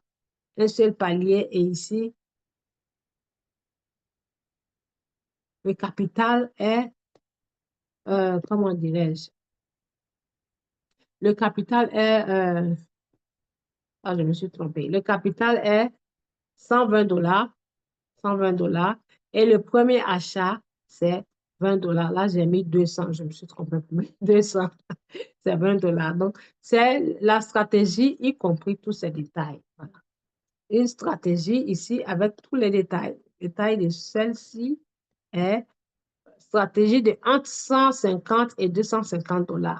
un seul palier et ici, le capital est, comment dirais-je, le capital est, je me suis trompée, le capital est 120 $, 120 $. Et le premier achat, c'est 20 $. Là, j'ai mis 200. Je me suis trompée. 200, c'est 20 $. Donc, c'est la stratégie, y compris tous ces détails. Voilà. Une stratégie ici avec tous les détails. Le détail de celle-ci est stratégie de entre 150 et 250 $.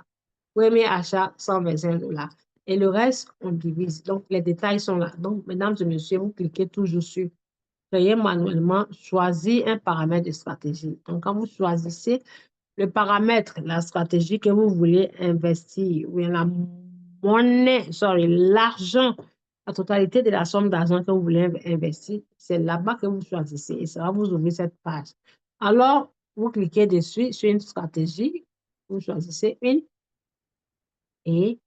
Premier achat, 125 $. Et le reste, on divise. Donc, les détails sont là. Donc, mesdames et messieurs, vous cliquez toujours sur créer manuellement, choisir un paramètre de stratégie. Donc, quand vous choisissez le paramètre, la stratégie que vous voulez investir, ou bien la monnaie, l'argent, la totalité de la somme d'argent que vous voulez investir, c'est là-bas que vous choisissez et ça va vous ouvrir cette page. Alors, vous cliquez dessus sur une stratégie, vous choisissez une et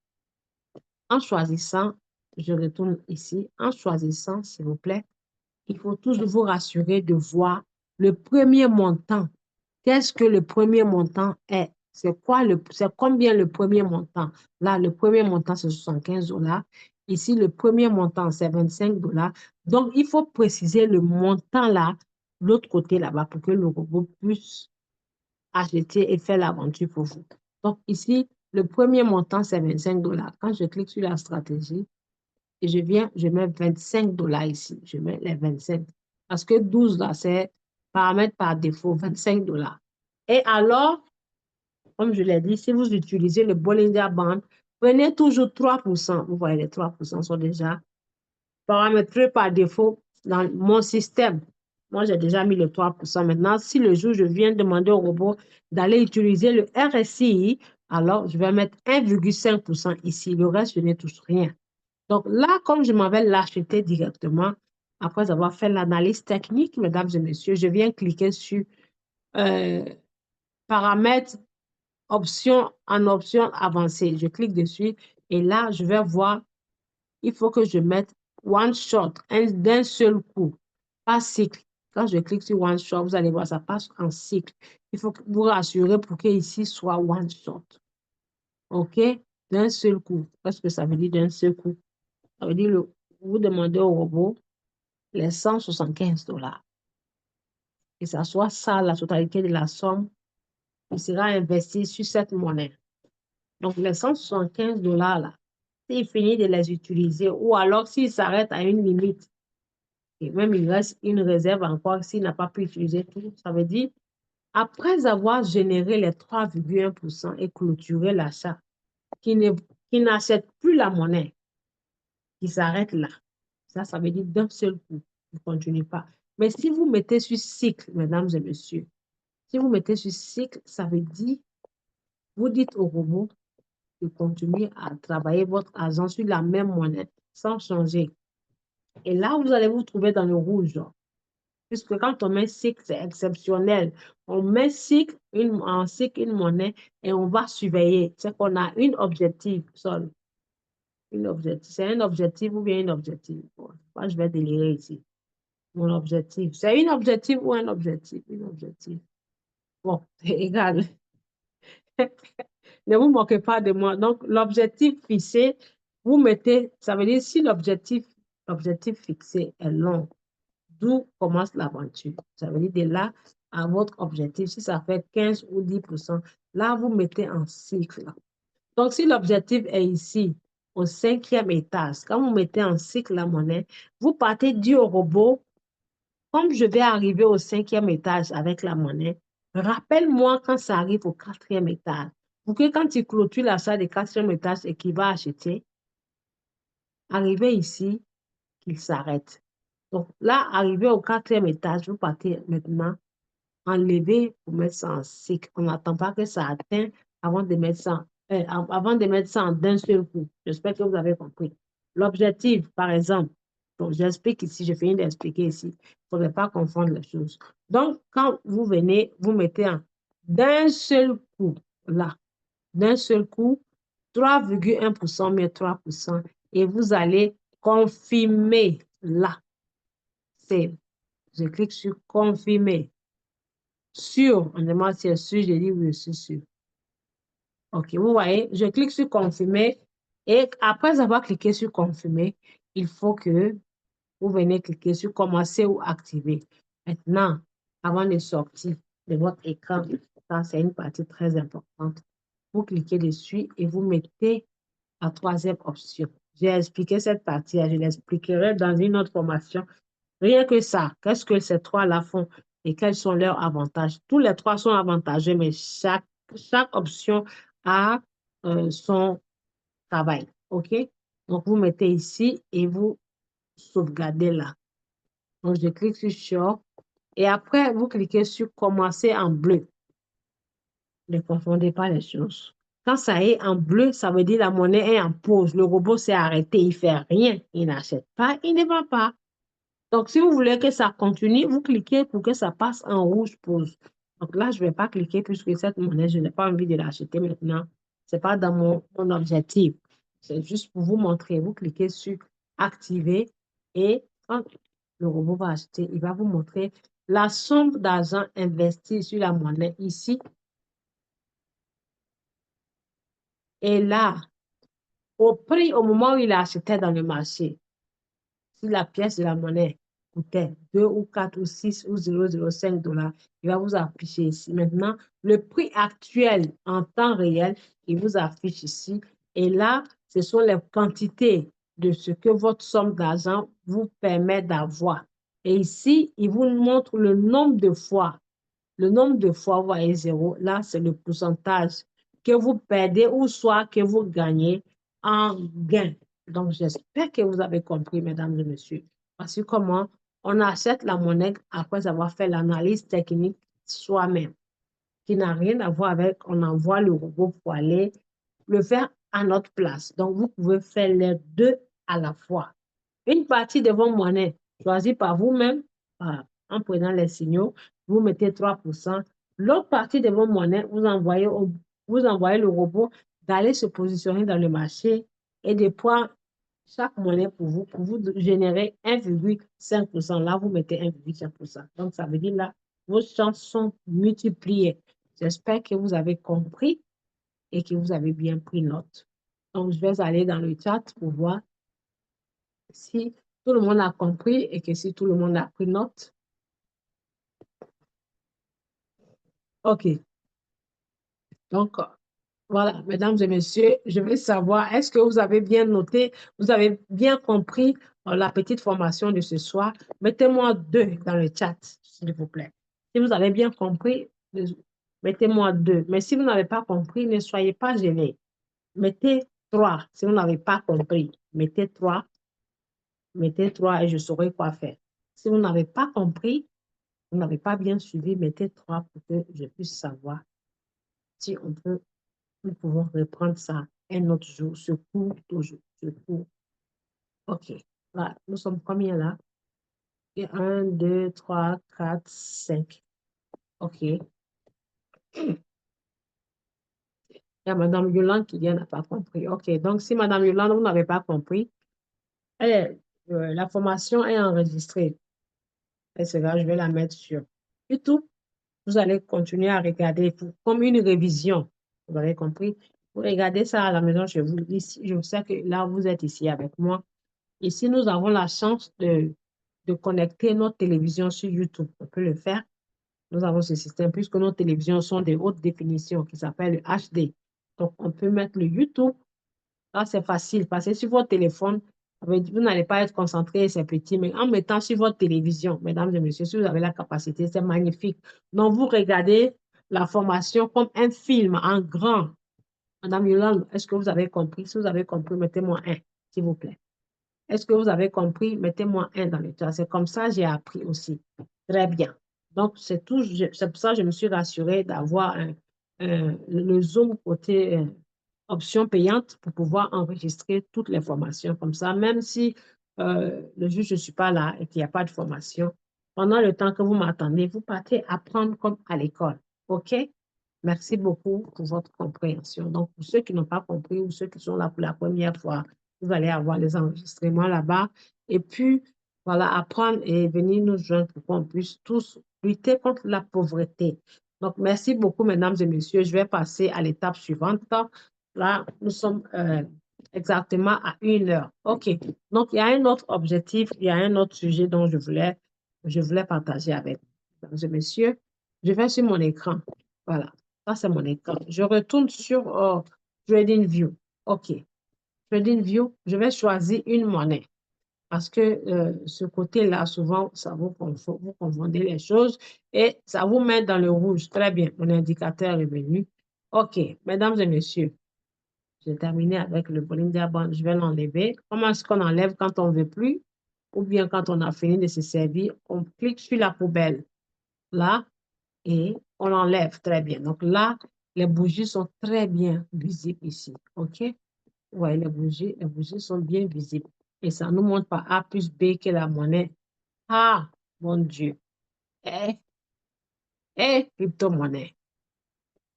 en choisissant, je retourne ici, en choisissant, s'il vous plaît, il faut toujours vous rassurer de voir le premier montant. Qu'est-ce que le premier montant est? C'est combien le premier montant? Là, le premier montant, c'est 75 $. Ici, le premier montant, c'est 25 $. Donc, il faut préciser le montant là, l'autre côté là-bas, pour que le robot puisse acheter et faire l'aventure pour vous. Donc, ici, le premier montant, c'est 25 $. Quand je clique sur la stratégie, et je mets 25 $ ici. Je mets les 25. Parce que 12 là, c'est paramètre par défaut, 25 $. Et alors, comme je l'ai dit, si vous utilisez le Bollinger Band, prenez toujours 3%. Vous voyez, les 3% sont déjà paramétrés par défaut dans mon système. Moi, j'ai déjà mis le 3%. Maintenant, si le jour je viens demander au robot d'aller utiliser le RSI, alors je vais mettre 1,5% ici. Le reste, je ne touche rien. Donc là, comme je m'en vais l'acheter directement, après avoir fait l'analyse technique, mesdames et messieurs, je viens cliquer sur paramètres, en option avancée. Je clique dessus et là, je vais voir, il faut que je mette one shot, d'un seul coup, pas cycle. Quand je clique sur one shot, vous allez voir, ça passe en cycle. Il faut vous rassurer pour que ici soit one shot. OK? D'un seul coup. Qu'est-ce que ça veut dire d'un seul coup? Ça veut dire, vous demandez au robot les 175 $. Et ça soit ça, la totalité de la somme qui sera investie sur cette monnaie. Donc, les 175 $ là, s'il finit de les utiliser ou alors s'il s'arrête à une limite, et même il reste une réserve encore s'il n'a pas pu utiliser tout, ça veut dire Après avoir généré les 3,1% et clôturé l'achat, qui n'achète plus la monnaie, qui s'arrête là. Ça veut dire d'un seul coup, vous ne continuez pas. Mais si vous mettez sur cycle, mesdames et messieurs, si vous mettez sur cycle, ça veut dire, vous dites au robot de continuer à travailler votre argent sur la même monnaie, sans changer. Et là, vous allez vous trouver dans le rouge. Puisque quand on met cycle, c'est exceptionnel. On met cycle, en cycle une monnaie et on va surveiller. C'est qu'on a une objectif seul. Une objectif. C'est un objectif ou bien une objectif. Bon, moi, je vais délirer ici. Mon objectif. C'est une objectif ou un objectif? Une objectif. Bon, c'est égal. Ne vous moquez pas de moi. Donc, l'objectif fixé, vous mettez, ça veut dire si l'objectif fixé est long, d'où commence l'aventure. Ça veut dire de là à votre objectif, si ça fait 15 ou 10%, là, vous mettez en cycle. Donc, si l'objectif est ici, au 5e étage, quand vous mettez en cycle la monnaie, vous partez du robot, comme je vais arriver au 5e étage avec la monnaie, rappelle-moi quand ça arrive au 4e étage. Pour que quand il clôture l'achat du 4e étage et qu'il va acheter, arriver ici, qu'il s'arrête. Donc là, arrivé au 4e étage, vous partez maintenant enlever pour mettre ça en cycle. On n'attend pas que ça atteigne avant de mettre ça, avant de mettre ça en d'un seul coup. J'espère que vous avez compris. L'objectif, par exemple, donc j'explique ici, je finis d'expliquer ici. Il ne faudrait pas confondre les choses. Donc, quand vous venez, vous mettez en d'un seul coup, là, d'un seul coup, 3,1% mais 3%, et vous allez confirmer là. Je clique sur confirmer. Sûr, on demande si c'est sûr, je dis oui, je suis sûr. OK, vous voyez, je clique sur confirmer et après avoir cliqué sur confirmer, il faut que vous venez cliquer sur commencer ou activer. Maintenant, avant de sortir de votre écran, ça c'est une partie très importante. Vous cliquez dessus et vous mettez la troisième option. J'ai expliqué cette partie, je l'expliquerai dans une autre formation. Rien que ça, qu'est-ce que ces trois-là font et quels sont leurs avantages? Tous les trois sont avantageux, mais chaque option a son travail. OK? Donc, vous mettez ici et vous sauvegardez là. Donc, je clique sur Show et après, vous cliquez sur Commencer en bleu. Ne confondez pas les choses. Quand ça est en bleu, ça veut dire la monnaie est en pause. Le robot s'est arrêté, il ne fait rien. Il n'achète pas, il ne vend pas. Donc, si vous voulez que ça continue, vous cliquez pour que ça passe en rouge pause. Donc là, je ne vais pas cliquer puisque cette monnaie, je n'ai pas envie de l'acheter maintenant. Ce n'est pas dans mon objectif. C'est juste pour vous montrer. Vous cliquez sur activer et quand le robot va acheter, il va vous montrer la somme d'argent investie sur la monnaie ici. Et là, au prix, au moment où il achetait dans le marché, si la pièce de la monnaie coûtait 2 ou 4 ou 6 ou 0,05 $, il va vous afficher ici. Maintenant, le prix actuel en temps réel, il vous affiche ici. Et là, ce sont les quantités de ce que votre somme d'argent vous permet d'avoir. Et ici, il vous montre le nombre de fois. Le nombre de fois, vous voyez 0, là, c'est le pourcentage que vous perdez ou soit que vous gagnez en gain. Donc, j'espère que vous avez compris, mesdames et messieurs. Voici comment on achète la monnaie après avoir fait l'analyse technique soi-même, qui n'a rien à voir avec on envoie le robot pour aller le faire à notre place. Donc, vous pouvez faire les deux à la fois. Une partie de vos monnaies choisie par vous-même, en prenant les signaux, vous mettez 3%. L'autre partie de vos monnaies, vous envoyez le robot d'aller se positionner dans le marché et de prendre chaque monnaie pour vous générer 1,5%. Là, vous mettez 1,5%. Donc, ça veut dire là, vos chances sont multipliées. J'espère que vous avez compris et que vous avez bien pris note. Donc, je vais aller dans le chat pour voir si tout le monde a compris et que si tout le monde a pris note. OK. Donc, voilà, mesdames et messieurs, je veux savoir, est-ce que vous avez bien noté, vous avez bien compris la petite formation de ce soir? Mettez-moi 2 dans le chat, s'il vous plaît. Si vous avez bien compris, Mettez-moi 2. Mais si vous n'avez pas compris, ne soyez pas gênés. Mettez 3. Si vous n'avez pas compris, mettez 3. Mettez 3 et je saurai quoi faire. Si vous n'avez pas compris, vous n'avez pas bien suivi, mettez 3 pour que je puisse savoir si nous pouvons reprendre ça un autre jour, ce cours toujours, ce cours. OK. Là, nous sommes combien là? 1, 2, 3, 4, 5. OK. Il y a Madame Yolande qui n'a pas compris. OK. Donc, si Madame Yolande, vous n'avez pas compris, la formation est enregistrée. Et cela, je vais la mettre sur YouTube. Vous allez continuer à regarder comme une révision. Vous avez compris? Vous regardez ça à la maison chez vous. Ici, je sais que là, vous êtes ici avec moi. Ici, nous avons la chance de connecter notre télévision sur YouTube. On peut le faire. Nous avons ce système puisque nos télévisions sont de haute définition qui s'appelle le HD. Donc, on peut mettre le YouTube. Là, c'est facile parce que sur votre téléphone, vous n'allez pas être concentré, c'est petit, mais en mettant sur votre télévision, mesdames et messieurs, si vous avez la capacité, c'est magnifique. Donc, vous regardez la formation comme un film en grand. Madame Yolande, est-ce que vous avez compris? Si vous avez compris, mettez-moi un, s'il vous plaît. Est-ce que vous avez compris? Mettez-moi un dans le chat. C'est comme ça que j'ai appris aussi. Très bien. Donc, c'est tout. C'est pour ça que je me suis rassurée d'avoir le Zoom côté option payante pour pouvoir enregistrer toutes les formations. Comme ça, même si le jour où je ne suis pas là et qu'il n'y a pas de formation, pendant le temps que vous m'attendez, vous partez apprendre comme à l'école. OK? Merci beaucoup pour votre compréhension. Donc, pour ceux qui n'ont pas compris ou ceux qui sont là pour la première fois, vous allez avoir les enregistrements là-bas. Et puis, voilà, apprendre et venir nous joindre pour qu'on puisse tous lutter contre la pauvreté. Donc, merci beaucoup, mesdames et messieurs. Je vais passer à l'étape suivante. Là, nous sommes exactement à 1 heure. OK. Donc, il y a un autre objectif, il y a un autre sujet dont je voulais partager avec vous. Mesdames et messieurs, je vais sur mon écran. Voilà. Ça, c'est mon écran. Je retourne sur TradingView. OK. TradingView, je vais choisir une monnaie parce que ce côté-là, souvent, ça vous confondez les choses et ça vous met dans le rouge. Très bien. Mon indicateur est venu. OK. Mesdames et messieurs, j'ai terminé avec le Bollinger Band. Je vais l'enlever. Comment est-ce qu'on enlève quand on ne veut plus? Ou bien quand on a fini de se servir, on clique sur la poubelle. Là, et on l'enlève très bien. Donc là, les bougies sont très bien visibles ici. OK? Oui, les bougies sont bien visibles. Et ça nous montre par A plus B que la monnaie. Ah, mon Dieu. Eh, crypto-monnaie.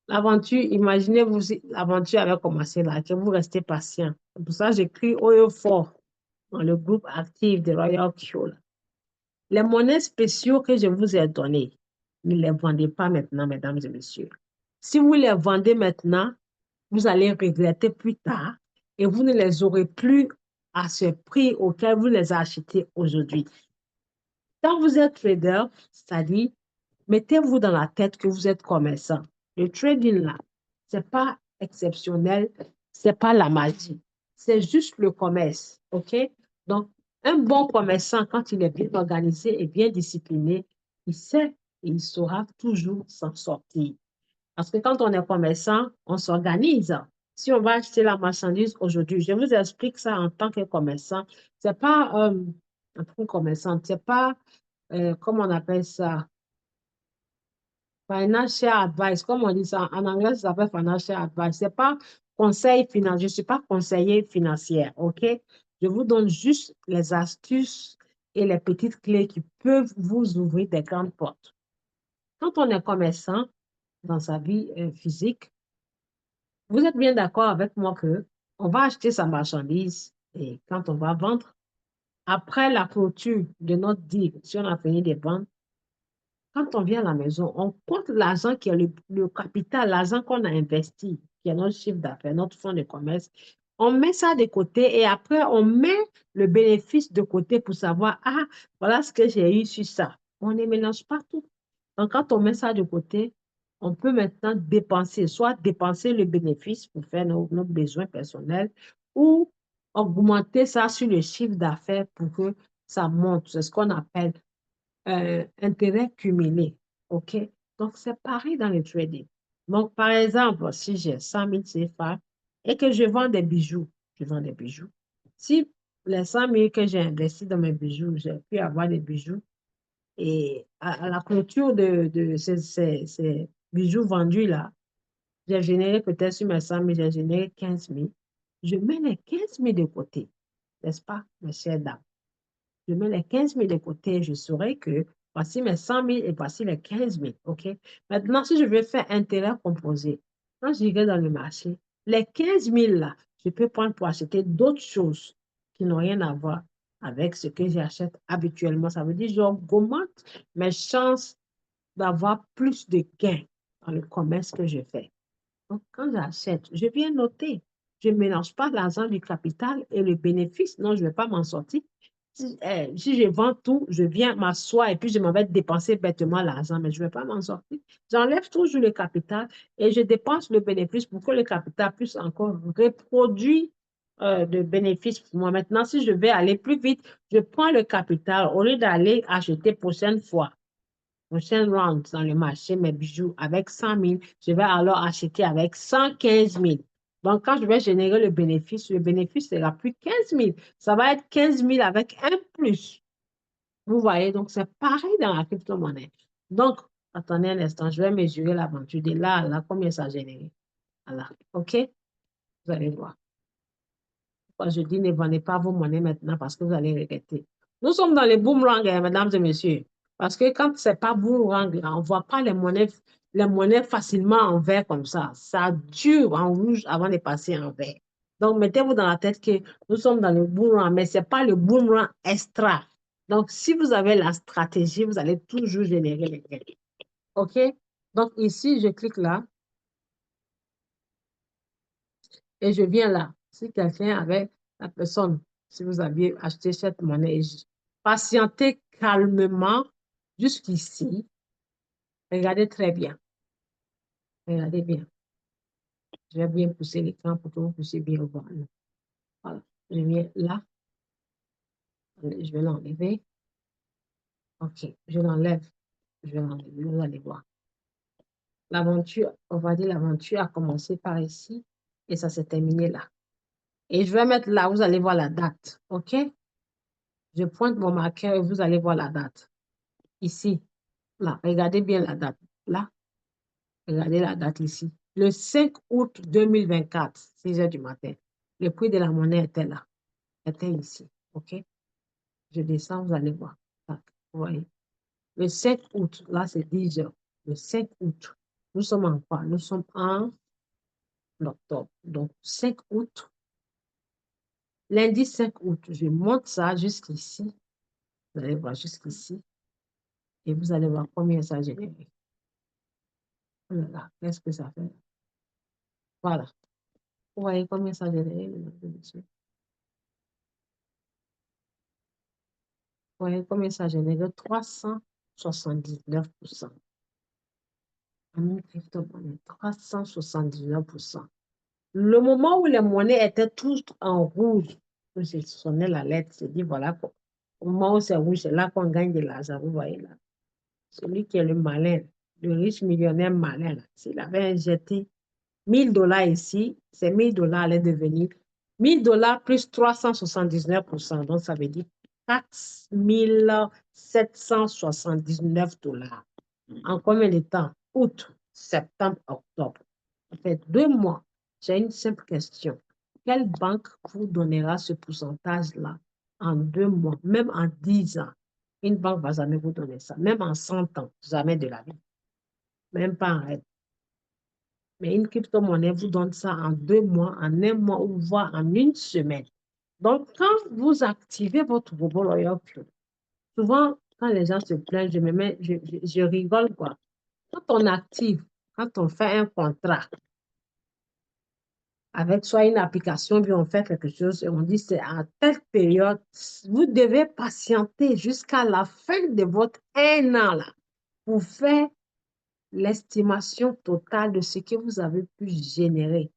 L'aventure, imaginez-vous si l'aventure avait commencé là, que vous restez patient. C'est pour ça que j'écris haut et fort dans le groupe actif de Royal Q. Les monnaies spéciaux que je vous ai données, ne les vendez pas maintenant, mesdames et messieurs. Si vous les vendez maintenant, vous allez regretter plus tard et vous ne les aurez plus à ce prix auquel vous les achetez aujourd'hui. Quand vous êtes trader, c'est-à-dire, mettez-vous dans la tête que vous êtes commerçant. Le trading là, c'est pas exceptionnel, c'est pas la magie, c'est juste le commerce, OK? Donc, un bon commerçant, quand il est bien organisé et bien discipliné, il sait et il saura toujours s'en sortir. Parce que quand on est commerçant, on s'organise. Si on va acheter la marchandise aujourd'hui, je vous explique ça en tant que commerçant. C'est pas, en tant que commerçant, c'est pas, comment on appelle ça? Financial advice, comme on dit ça, en anglais, ça s'appelle financial advice. C'est pas conseil financier, je ne suis pas conseiller financière, OK? Je vous donne juste les astuces et les petites clés qui peuvent vous ouvrir des grandes portes. Quand on est commerçant dans sa vie physique, vous êtes bien d'accord avec moi que on va acheter sa marchandise et quand on va vendre, après la clôture de notre deal, si on a fini de vendre, quand on vient à la maison, on compte l'argent qui est le capital, l'argent qu'on a investi, qui est notre chiffre d'affaires, notre fonds de commerce. On met ça de côté et après, on met le bénéfice de côté pour savoir, ah, voilà ce que j'ai eu sur ça. On ne mélange pas tout. Donc, quand on met ça de côté, on peut maintenant dépenser, soit dépenser le bénéfice pour faire nos besoins personnels ou augmenter ça sur le chiffre d'affaires pour que ça monte. C'est ce qu'on appelle intérêt cumulé. OK? Donc, c'est pareil dans le trading. Donc, par exemple, si j'ai 100 000 CFA et que je vends des bijoux, je vends des bijoux. Si les 100 000 que j'ai investis dans mes bijoux, j'ai pu avoir des bijoux et à la clôture de ces bijoux vendus là, j'ai généré peut-être sur mes 100 000, j'ai généré 15 000. Je mets les 15 000 de côté, n'est-ce pas, mes chers dames? Je mets les 15 000 de côté, je saurai que voici mes 100 000 et voici les 15 000. OK? Maintenant, si je veux faire intérêt composé, quand j'irai dans le marché, les 15 000 là, je peux prendre pour acheter d'autres choses qui n'ont rien à voir avec ce que j'achète habituellement. Ça veut dire que j'augmente mes chances d'avoir plus de gains dans le commerce que je fais. Donc, quand j'achète, je viens noter. Je ne mélange pas l'argent du capital et le bénéfice. Non, je ne vais pas m'en sortir. Si je vends tout, je viens m'asseoir et puis je m'en vais dépenser bêtement l'argent, mais je ne vais pas m'en sortir. J'enlève toujours le capital et je dépense le bénéfice pour que le capital puisse encore reproduire de bénéfices pour moi. Maintenant, si je vais aller plus vite, je prends le capital au lieu d'aller acheter prochaine fois prochaine round dans le marché, mes bijoux avec 100 000, je vais alors acheter avec 115 000. Donc, quand je vais générer le bénéfice sera plus 15 000. Ça va être 15 000 avec un plus. Vous voyez, donc c'est pareil dans la crypto-monnaie. Donc, attendez un instant, je vais mesurer l'aventure de là à là, combien ça génère. Voilà, OK? Vous allez voir. Quand je dis ne vendez pas vos monnaies maintenant parce que vous allez regretter. Nous sommes dans les boomerangs, hein, mesdames et messieurs. Parce que quand ce n'est pas boomerang, on ne voit pas les monnaies facilement en vert comme ça. Ça dure en rouge avant de passer en vert. Donc, mettez-vous dans la tête que nous sommes dans le boomerang, mais ce n'est pas le boomerang extra. Donc, si vous avez la stratégie, vous allez toujours générer les gains. OK? Donc, ici, je clique là. Et je viens là. Si quelqu'un avait la personne, si vous aviez acheté cette monnaie, patientez calmement jusqu'ici. Regardez très bien. Regardez bien. Je vais bien pousser l'écran pour que vous puissiez bien voir. Voilà. Je viens là. Je vais l'enlever. OK. Je l'enlève. Je vais l'enlever. Vous allez voir. L'aventure, on va dire l'aventure a commencé par ici et ça s'est terminé là. Et je vais mettre là, vous allez voir la date. OK? Je pointe mon marqueur et vous allez voir la date. Ici, là, regardez bien la date. Là, regardez la date ici. Le 5 août 2024, 6 heures du matin, le prix de la monnaie était là, était ici. OK? Je descends, vous allez voir. Tac, vous voyez. Le 5 août, là, c'est 10 heures. Le 5 août, nous sommes en quoi? Nous sommes en octobre. Donc, 5 août, lundi 5 août, je monte ça jusqu'ici. Vous allez voir jusqu'ici. Et vous allez voir combien ça génère. Voilà, qu'est-ce que ça fait? Voilà. Vous voyez combien ça génère, mesdames et messieurs? Vous voyez combien ça génère? 379% en une crypto-monnaie. 379%. Le moment où les monnaies étaient toutes en rouge, je sonnais la lettre, c'est dit voilà quoi. Au moment où c'est rouge, c'est là qu'on gagne de l'argent. Vous voyez là. Celui qui est le malin, le riche millionnaire malin, s'il avait injecté 1 000 $ ici, ces 1 000 $ allaient devenir 1 000 $ plus 379%. Donc, ça veut dire 4 779 $. En combien de temps? Août, septembre, octobre. Ça fait 2 mois. J'ai une simple question. Quelle banque vous donnera ce pourcentage-là en 2 mois, même en 10 ans? Une banque ne va jamais vous donner ça. Même en 100 ans, jamais de la vie. Même pas en rêve. Mais une crypto-monnaie vous donne ça en 2 mois, en un mois ou voire en une semaine. Donc, quand vous activez votre robot Royal Cube, souvent, quand les gens se plaignent, je rigole, quoi. Quand on active, quand on fait un contrat avec soit une application, puis on fait quelque chose et on dit c'est à telle période, vous devez patienter jusqu'à la fin de votre 1 an là, pour faire l'estimation totale de ce que vous avez pu générer.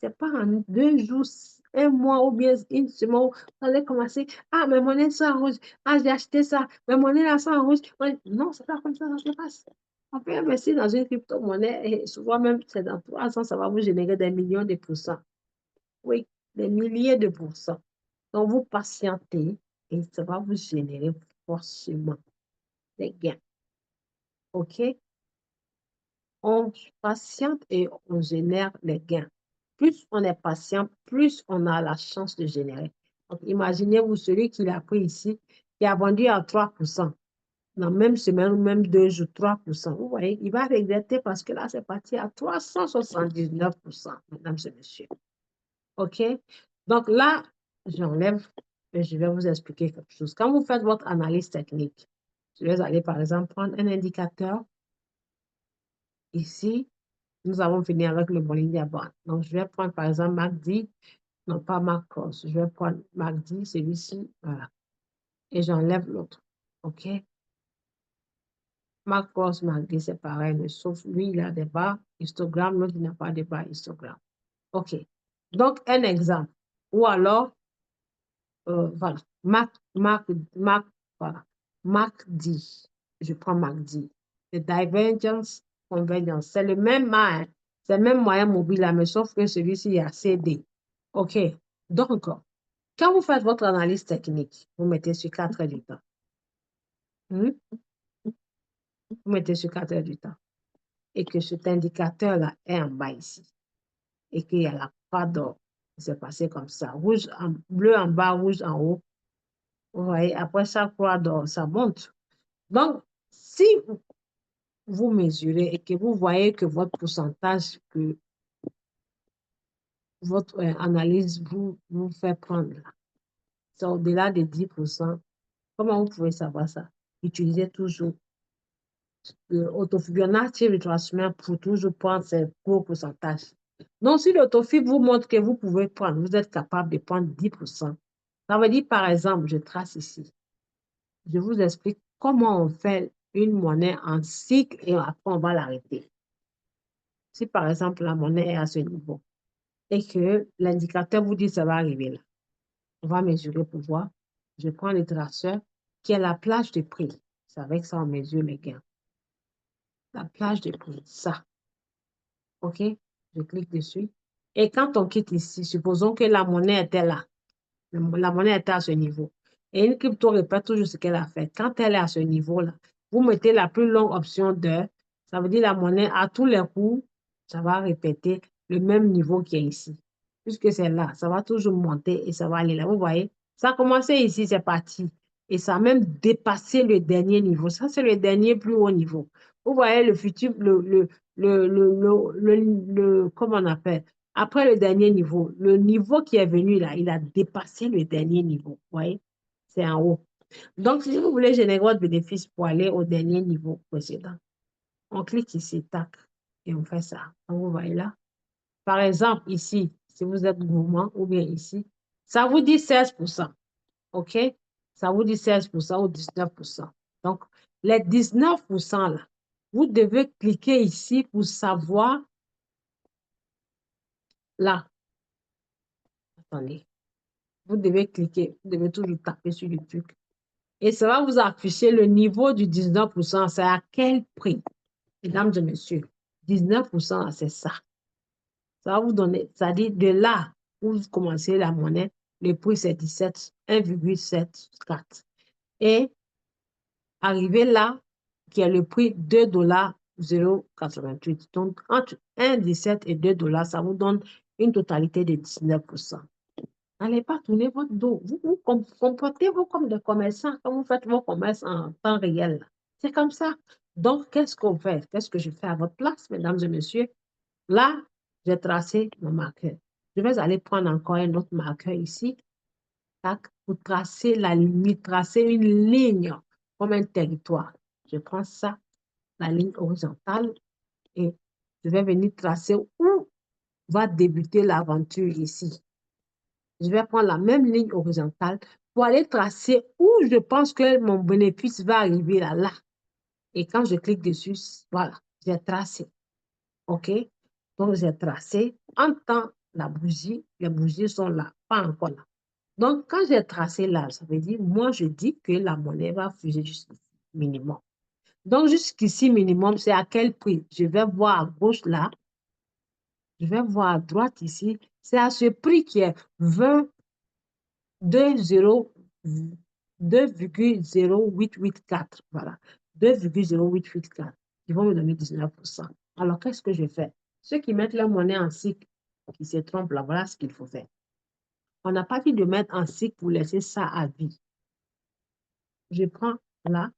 C'est pas en 2 jours, un mois ou bien une semaine où vous allez commencer. Ah, mes monnaies sont en rouge. Ah, j'ai acheté ça. Mes monnaies là sont en rouge. Non, c'est pas comme ça se passe. On peut investir dans une crypto-monnaie et souvent même, c'est dans 3 ans, ça va vous générer des millions de pourcents. Oui, des milliers de pourcents. Donc, vous patientez et ça va vous générer forcément des gains. OK? On patiente et on génère les gains. Plus on est patient, plus on a la chance de générer. Donc, imaginez-vous celui qui l'a pris ici, qui a vendu à 3%. Dans la même semaine ou même 2 jours, 3%. Vous voyez, il va regretter parce que là, c'est parti à 379%, mesdames et messieurs. OK? Donc là, j'enlève et je vais vous expliquer quelque chose. Quand vous faites votre analyse technique, je vais aller par exemple prendre un indicateur. Ici, nous avons fini avec le Bollinger Band. Donc, je vais prendre par exemple MACD, non pas MACOS. Je vais prendre MACD, celui-ci, voilà. Et j'enlève l'autre. OK? MACOS, MACD, c'est pareil, mais sauf lui, il a des barres histogrammes, l'autre, il n'a pas de barres histogrammes. OK. Donc, un exemple. Ou alors, voilà, voilà. MACD. Je prends MACD. Le Divergence Convergence. C'est le même, c'est le même moyen mobile là, mais sauf que celui-ci est à CD. OK. Donc, quand vous faites votre analyse technique, vous mettez sur 4 heures du temps. Vous mettez sur 4 heures du temps. Et que cet indicateur-là est en bas ici. Et qu'il y a la croix d'or. C'est passé comme ça. Rouge bleu en bas, rouge en haut. Vous voyez, après chaque croix d'or, ça monte. Donc, si vous mesurez et que vous voyez que votre pourcentage, que votre analyse vous fait prendre, c'est au-delà de 10%, comment vous pouvez savoir ça? Utilisez toujours l'autofibonacci retracement pour toujours prendre ces gros pourcentages. Donc, si l'autofib vous montre que vous pouvez prendre, vous êtes capable de prendre 10%, ça veut dire, par exemple, je trace ici. Je vous explique comment on fait une monnaie en cycle et après on va l'arrêter. Si par exemple la monnaie est à ce niveau et que l'indicateur vous dit que ça va arriver là, on va mesurer pour voir. Je prends le traceur qui est la plage de prix. C'est avec ça on mesure les gains. La plage de prix, ça. OK? Je clique dessus. Et quand on quitte ici, supposons que la monnaie était là. La monnaie était à ce niveau. Et une crypto répète toujours ce qu'elle a fait. Quand elle est à ce niveau-là, vous mettez la plus longue option d'heure. Ça veut dire la monnaie, à tous les coups, ça va répéter le même niveau qui est ici. Puisque c'est là, ça va toujours monter et ça va aller là. Vous voyez, ça a commencé ici, c'est parti. Et ça a même dépassé le dernier niveau. Ça, c'est le dernier plus haut niveau. Vous voyez le futur, comment on appelle? Après le dernier niveau, le niveau qui est venu là, il a dépassé le dernier niveau. Vous voyez? C'est en haut. Donc, si vous voulez générer votre bénéfice pour aller au dernier niveau précédent, on clique ici, tac, et on fait ça. Donc, vous voyez là. Par exemple, ici, si vous êtes gourmand, ou bien ici, ça vous dit 16%. OK? Ça vous dit 16% ou 19%. Donc, les 19% là, vous devez cliquer ici pour savoir là. Attendez. Vous devez cliquer, vous devez toujours taper sur le truc. Et ça va vous afficher le niveau du 19%. C'est à quel prix, mesdames et messieurs? 19%, c'est ça. Ça va vous donner, ça dit de là où vous commencez la monnaie, le prix c'est 1,74. Et arrivé là, qui est le prix 2,088 $. Donc, entre 1,17 et 2 $, ça vous donne une totalité de 19%. N'allez pas tourner votre dos. Vous comportez-vous comme des commerçants quand vous faites vos commerces en temps réel. C'est comme ça. Donc, qu'est-ce qu'on fait? Qu'est-ce que je fais à votre place, mesdames et messieurs? Là, j'ai tracé mon marqueur. Je vais aller prendre encore un autre marqueur ici. Tac, pour tracer la limite, tracer une ligne comme un territoire. Je prends ça, la ligne horizontale, et je vais venir tracer où va débuter l'aventure ici. Je vais prendre la même ligne horizontale pour aller tracer où je pense que mon bénéfice va arriver là. Et quand je clique dessus, voilà, j'ai tracé. OK? Donc, j'ai tracé. En temps, la bougie, les bougies sont là, pas encore là. Donc, quand j'ai tracé là, ça veut dire, moi, je dis que la monnaie va fuser jusqu'au minimum. Donc, jusqu'ici, minimum, c'est à quel prix? Je vais voir à gauche là. Je vais voir à droite ici. C'est à ce prix qui est 2,0884. Voilà. 2,0884. Ils vont me donner 19%. Alors, qu'est-ce que je fais? Ceux qui mettent leur monnaie en cycle, qui se trompent là, voilà ce qu'il faut faire. On n'a pas dit de mettre en cycle pour laisser ça à vie. Je prends là,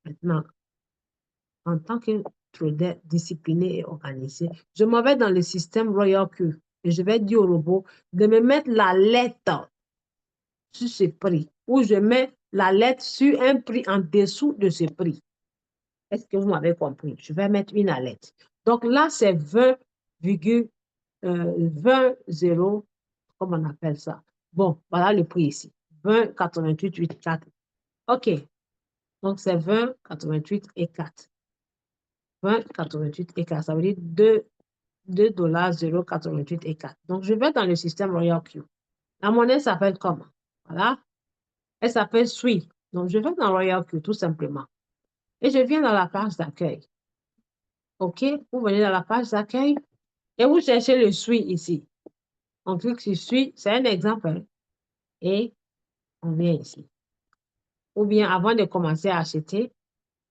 maintenant, en tant que trader discipliné et organisé, je m'en vais dans le système Royal Q et je vais dire au robot de me mettre la lettre sur ce prix ou je mets la lettre sur un prix en dessous de ce prix. Est-ce que vous m'avez compris? Je vais mettre une lettre. Donc là, c'est 20, comment on appelle ça? Bon, voilà le prix ici. 20,8884. OK. Donc, c'est 20,88 et 4. 20,88 et 4. Ça veut dire 2,088 et 4. Donc, je vais dans le système Royal Q. La monnaie s'appelle comment? Voilà. Elle s'appelle SWI. Donc, je vais dans Royal Q tout simplement. Et je viens dans la page d'accueil. OK? Vous venez dans la page d'accueil et vous cherchez le SWI ici. On clique sur SWI. C'est un exemple. Hein? Et on vient ici. Ou bien, avant de commencer à acheter,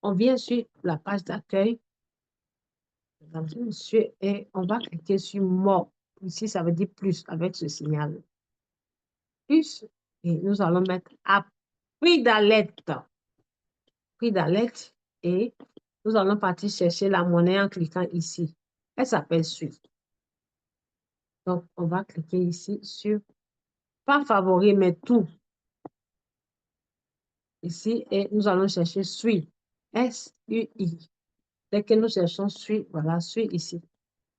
on vient sur la page d'accueil. Mesdames et messieurs, et on va cliquer sur mot. Ici, ça veut dire plus avec ce signal. Plus, et nous allons mettre à prix d'alerte. Prix d'alerte, et nous allons partir chercher la monnaie en cliquant ici. Elle s'appelle SWI. Donc, on va cliquer ici sur pas favori, mais tout. Ici, et nous allons chercher SWI. S-U-I. Dès que nous cherchons SWI, voilà, SWI ici.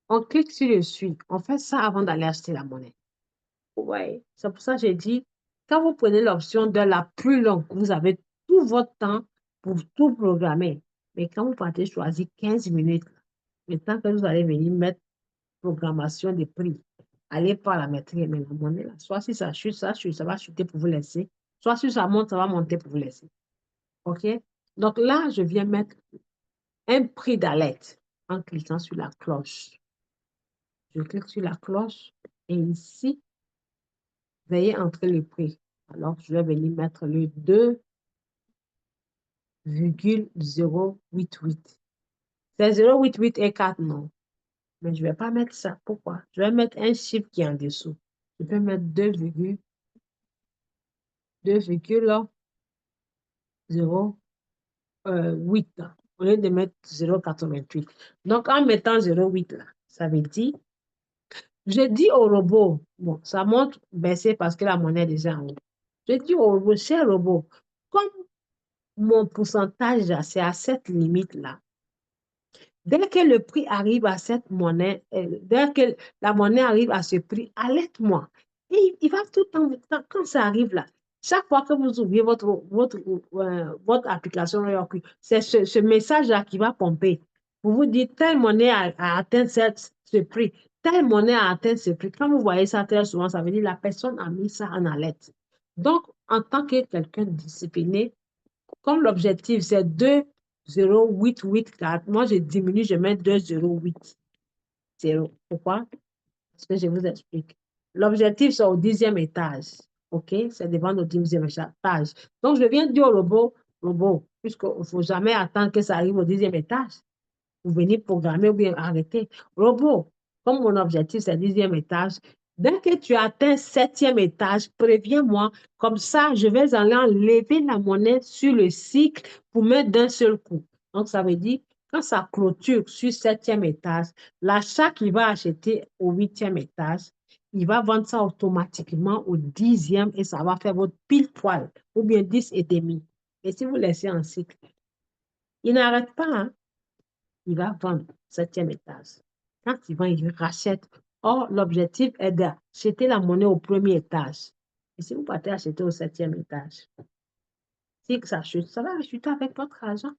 On clique sur le SWI. On fait ça avant d'aller acheter la monnaie. Ouais, c'est pour ça que j'ai dit, quand vous prenez l'option de la plus longue, vous avez tout votre temps pour tout programmer. Mais quand vous partez choisir 15 minutes, le temps que vous allez venir mettre programmation des prix, allez pas la mettre, mais la monnaie, là, soit si ça chute, ça va chuter pour vous laisser. Soit si ça monte, ça va monter pour vous laisser. OK? Donc là, je viens mettre un prix d'alerte en cliquant sur la cloche. Je clique sur la cloche et ici, veuillez entrer le prix. Alors, je vais venir mettre le 2,088. C'est 0,88 et 4, non. Mais je ne vais pas mettre ça. Pourquoi? Je vais mettre un chiffre qui est en dessous. Je peux mettre 2,0 8 au lieu de mettre 0,88. Donc, en mettant 0,8 là, ça veut dire, je dis au robot, bon, ça montre baisser parce que la monnaie est déjà en haut. Je dis au robot, cher robot, comme mon pourcentage, c'est à cette limite-là, dès que le prix arrive à cette monnaie, dès que la monnaie arrive à ce prix, alerte-moi. Et il va tout le temps, quand ça arrive là, chaque fois que vous ouvrez votre application, c'est ce message-là qui va pomper. Vous vous dites, telle monnaie a atteint ce prix, telle monnaie a atteint ce prix. Quand vous voyez ça très souvent, ça veut dire que la personne a mis ça en alerte. Donc, en tant que quelqu'un discipliné, comme l'objectif, c'est 2,0884, moi, je diminue, je mets 2,080. Pourquoi? Parce que je vous explique. L'objectif, c'est au 10e étage. OK? C'est de vendre au 10e étage. Donc, je viens dire au robot, puisqu'il ne faut jamais attendre que ça arrive au 10e étage. Vous venez programmer ou bien arrêter. Robot, comme mon objectif, c'est le 10e étage, dès que tu atteins 7e étage, préviens-moi. Comme ça, je vais aller enlever la monnaie sur le cycle pour mettre d'un seul coup. Donc, ça veut dire, quand ça clôture sur 7e étage, l'achat qu'il va acheter au 8e étage, il va vendre ça automatiquement au 10e et ça va faire votre pile poil ou bien 10 et demi. Et si vous laissez en cycle, il n'arrête pas, hein? Il va vendre au 7e étage. Quand il vend, il rachète. Or, l'objectif est d'acheter la monnaie au premier étage. Et si vous partez acheter au 7e étage, si ça chute, ça va chuter avec votre argent.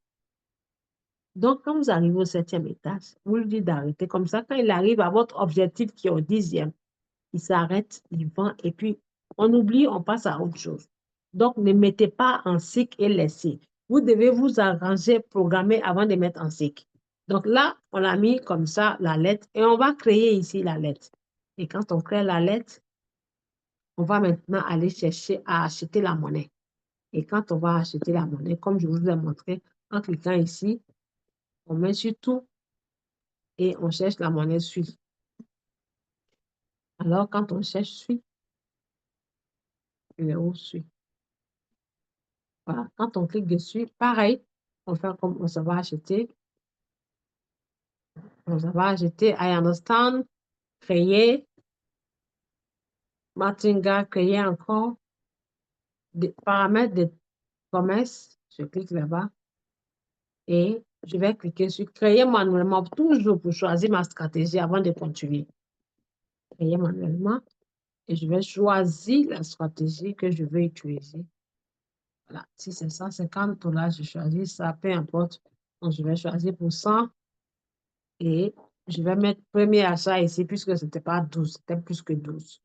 Donc, quand vous arrivez au 7e étage, vous lui dites d'arrêter. Comme ça, quand il arrive à votre objectif qui est au 10e, il s'arrête, il vend et puis on oublie, on passe à autre chose. Donc, ne mettez pas en cycle et laissez. vous devez vous arranger, programmer avant de mettre en cycle. Donc là, on a mis comme ça la lettre et on va créer ici la lettre. Et quand on crée la lettre, on va maintenant aller chercher à acheter la monnaie. Et quand on va acheter la monnaie, comme je vous ai montré, en cliquant ici, on met sur tout et on cherche la monnaie suite. Alors, quand on cherche suite, il est où suite? Voilà, quand on clique dessus, pareil, on fait comme on se va acheter. On se va acheter I understand, créer, Matinga, créer encore, des paramètres de promesse. Je clique là-bas et je vais cliquer sur créer manuellement, toujours pour choisir ma stratégie avant de continuer. Créer manuellement et je vais choisir la stratégie que je veux utiliser. Voilà, si c'est 150 $, je choisis ça, peu importe. Donc, je vais choisir pour 100 et je vais mettre premier achat ici puisque ce n'était pas 12, c'était plus que 12.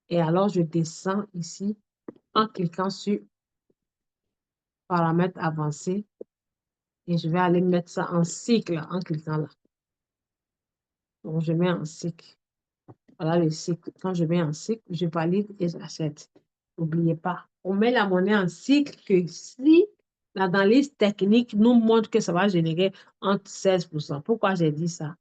Et alors, je descends ici en cliquant sur paramètres avancés et je vais aller mettre ça en cycle en cliquant là. Donc, je mets en cycle. Voilà le cycle. Quand je mets en cycle, je valide et j'achète. N'oubliez pas, on met la monnaie en cycle que si l'analyse technique nous montre que ça va générer entre 16%. Pourquoi j'ai dit ça?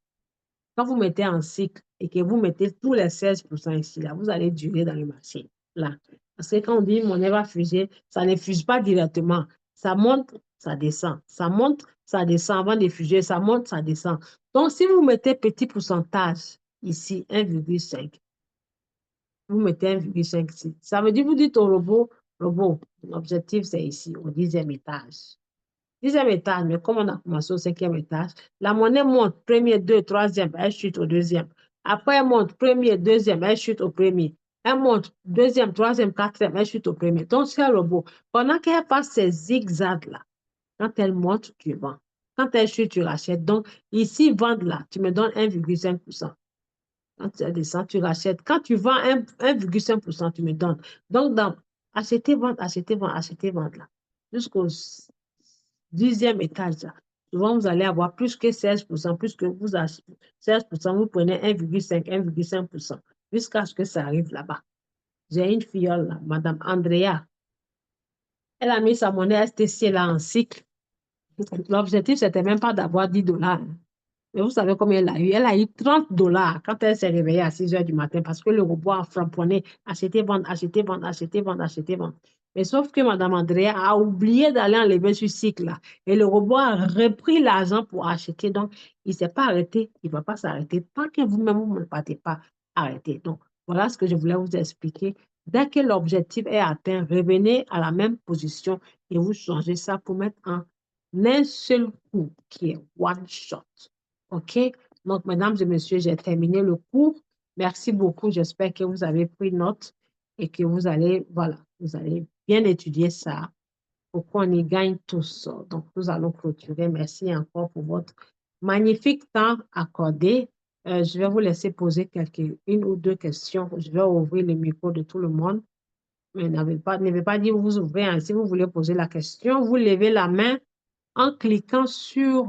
Quand vous mettez en cycle et que vous mettez tous les 16% ici, là, vous allez durer dans le marché. Là. Parce que quand on dit monnaie va fuser, ça ne fuse pas directement. Ça monte, ça descend. Ça monte, ça descend. Avant de fuser, ça monte, ça descend. Donc, si vous mettez petit pourcentage ici, 1,5, vous mettez 1,5 ici. Ça veut dire, vous dites au robot, l'objectif c'est ici, au 10e étage. 10e étage, mais comme on a commencé au 5e étage, la monnaie monte, premier, deux, troisième, elle chute au deuxième. Après, elle monte, premier, deuxième, elle chute au premier. Elle monte, deuxième, troisième, quatrième, elle chute au premier. Donc, c'est un robot. Pendant qu'elle passe ces zigzags-là, quand elle monte, tu vends. Quand elle chute, tu rachètes. Donc, ici, vendre là, tu me donnes 1,5%. Quand tu descends, tu rachètes. Quand tu vends 1,5%, tu me donnes. Donc, dans acheter, vendre, acheter, vendre, acheter, vendre là, jusqu'au 10e étage, là, souvent vous allez avoir plus que 16%, plus que vous achetez 16%, vous prenez 1,5, 1,5%, jusqu'à ce que ça arrive là-bas. J'ai une filleule là, Madame Andrea. Elle a mis sa monnaie STC là en cycle. L'objectif, c'était même pas d'avoir 10 $. Mais vous savez combien elle a eu? Elle a eu 30 $ quand elle s'est réveillée à 6 heures du matin parce que le robot a framponné, acheter, vendre, acheter, vendre, acheter, vendre, acheter, vendre. Mais sauf que Mme Andrea a oublié d'aller enlever ce cycle-là. Et le robot a repris l'argent pour acheter. Donc, il ne s'est pas arrêté. Il ne va pas s'arrêter tant que vous-même, vous ne partez pas arrêter. Donc, voilà ce que je voulais vous expliquer. Dès que l'objectif est atteint, revenez à la même position et vous changez ça pour mettre en un seul coup qui est one shot. OK? Donc, mesdames et messieurs, j'ai terminé le cours. Merci beaucoup. J'espère que vous avez pris note et que vous allez, voilà, vous allez bien étudier ça pour qu'on y gagne tous. Donc, nous allons clôturer. Merci encore pour votre magnifique temps accordé. Je vais vous laisser poser une ou deux questions. Je vais ouvrir le micro de tout le monde. Mais ne vais pas dire vous ouvrez. Hein. Si vous voulez poser la question, vous levez la main en cliquant sur...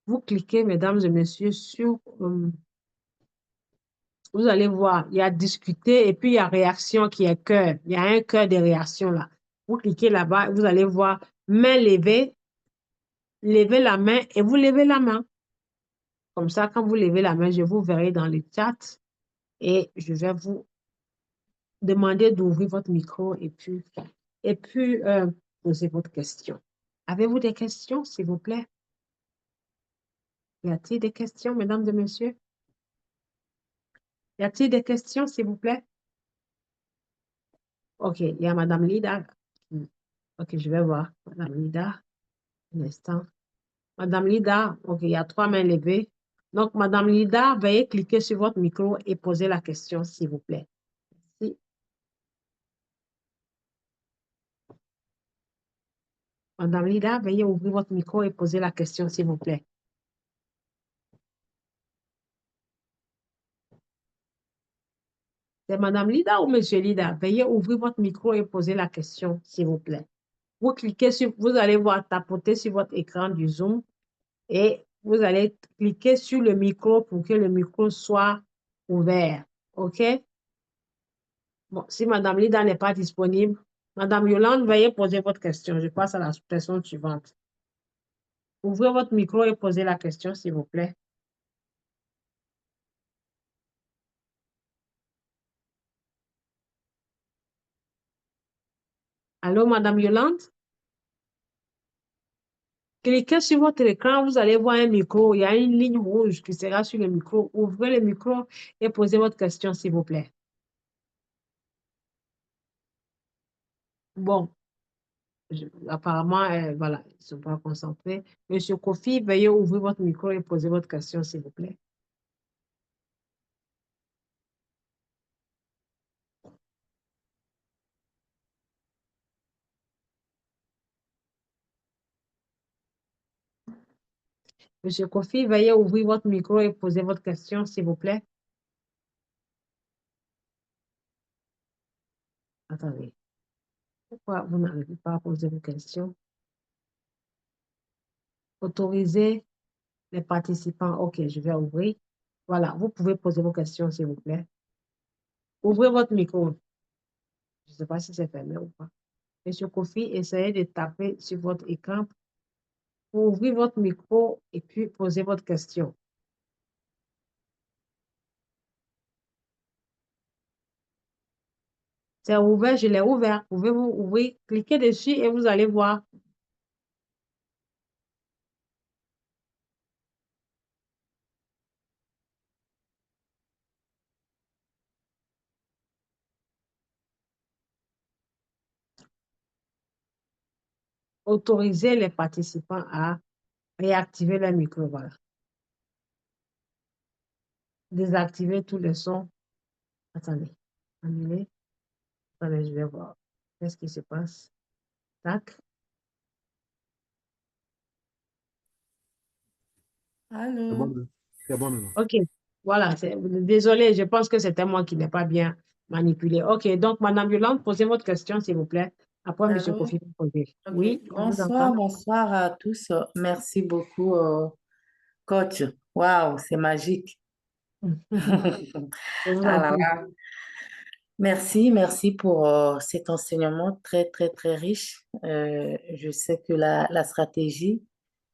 vous cliquez, mesdames et messieurs, sur, vous allez voir, il y a discuter et puis il y a réaction qui est cœur. Il y a un cœur de réaction là. Vous cliquez là-bas, vous allez voir main levée, levez la main et vous levez la main. Comme ça, quand vous levez la main, je vous verrai dans le chat et je vais vous demander d'ouvrir votre micro et puis poser votre question. Avez-vous des questions, s'il vous plaît? Y a-t-il des questions, mesdames et messieurs? Y a-t-il des questions, s'il vous plaît? OK, il y a Madame Lida. OK, je vais voir. Madame Lida, un instant. Madame Lida, OK, il y a 3 mains levées. Donc, Madame Lida, veuillez cliquer sur votre micro et poser la question, s'il vous plaît. Si. Madame Lida, veuillez ouvrir votre micro et poser la question, s'il vous plaît. C'est Madame Lida ou Monsieur Lida? Veuillez ouvrir votre micro et poser la question, s'il vous plaît. vous allez voir tapoter sur votre écran du Zoom et vous allez cliquer sur le micro pour que le micro soit ouvert. OK? Bon, si Madame Lida n'est pas disponible, Madame Yolande, veuillez poser votre question. Je passe à la personne suivante. Ouvrez votre micro et posez la question, s'il vous plaît. Allô, Madame Yolande? Cliquez sur votre écran, vous allez voir un micro. Il y a une ligne rouge qui sera sur le micro. Ouvrez le micro et posez votre question, s'il vous plaît. Bon, apparemment, voilà, ils ne sont pas concentrés. Monsieur Kofi, veuillez ouvrir votre micro et poser votre question, s'il vous plaît. Monsieur Kofi, veuillez ouvrir votre micro et poser votre question, s'il vous plaît. Attendez. Pourquoi vous n'arrivez pas à poser vos questions? Autorisez les participants. OK, je vais ouvrir. Voilà, vous pouvez poser vos questions, s'il vous plaît. Ouvrez votre micro. Je ne sais pas si c'est fermé ou pas. Monsieur Kofi, essayez de taper sur votre écran pour ouvrir votre micro et puis poser votre question. C'est ouvert, je l'ai ouvert. Pouvez-vous ouvrir, cliquez dessus et vous allez voir. Autoriser les participants à réactiver leur micro. Voilà. Désactiver tous les sons. Attendez. Annuler. Attendez, je vais voir. Qu'est-ce qui se passe? Tac.
C'est bon,
Allô?
c'est bon maintenant.
OK. Voilà. Désolé, je pense que c'était moi qui n'ai pas bien manipulé. OK. Donc, Madame Yolande, posez votre question, s'il vous plaît. Après, Monsieur
Allô?
Kofi va poser.
Ok.
Oui, on vous
Bonsoir,
entend.
bonsoir à tous. Merci beaucoup, coach. Waouh, c'est magique.
Je vous
Ah
en
là
prie.
là. Merci, merci pour cet enseignement très, très, très riche. Je sais que la stratégie,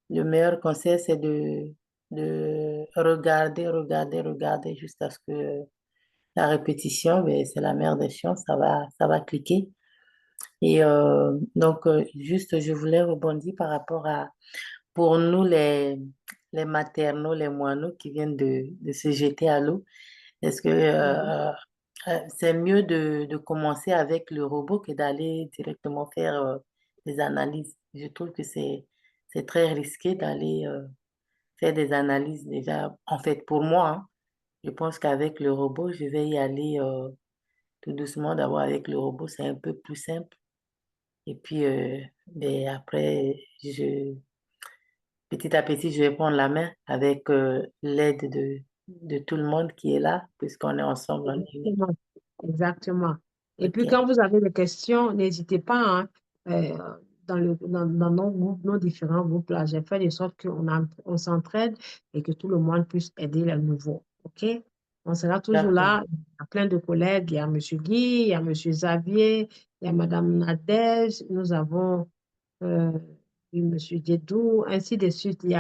le meilleur conseil, c'est de regarder, regarder, regarder jusqu'à ce que la répétition, mais c'est la mère des sciences, ça va cliquer. Et donc, juste, je voulais rebondir par rapport à, pour nous, les maternaux, les moineaux qui viennent de se jeter à l'eau, est-ce que
Mhm.
c'est mieux de commencer avec le robot que d'aller directement faire des analyses? Je trouve que c'est très risqué d'aller faire des analyses déjà. En fait, pour moi, hein, je pense qu'avec le robot, je vais y aller tout doucement. D'abord, avec le robot, c'est un peu plus simple. Et puis, ben, après, petit à petit, je vais prendre la main avec l'aide de tout le monde qui est là, puisqu'on est ensemble en ligne.
Exactement. Exactement. Et puis,
OK?
quand vous avez des questions, n'hésitez pas, hein, euh, dans nos groupes, nos différents groupes là, j'ai fait de sorte on s'entraide et que tout le monde puisse aider les nouveaux. OK? On sera toujours
D'accord.
là. Il y a plein de collègues. Il y a M. Guy, il y a M. Xavier, il y a Mme Nadège. Nous avons euh, oui, Monsieur Djedou, ainsi de suite. Il y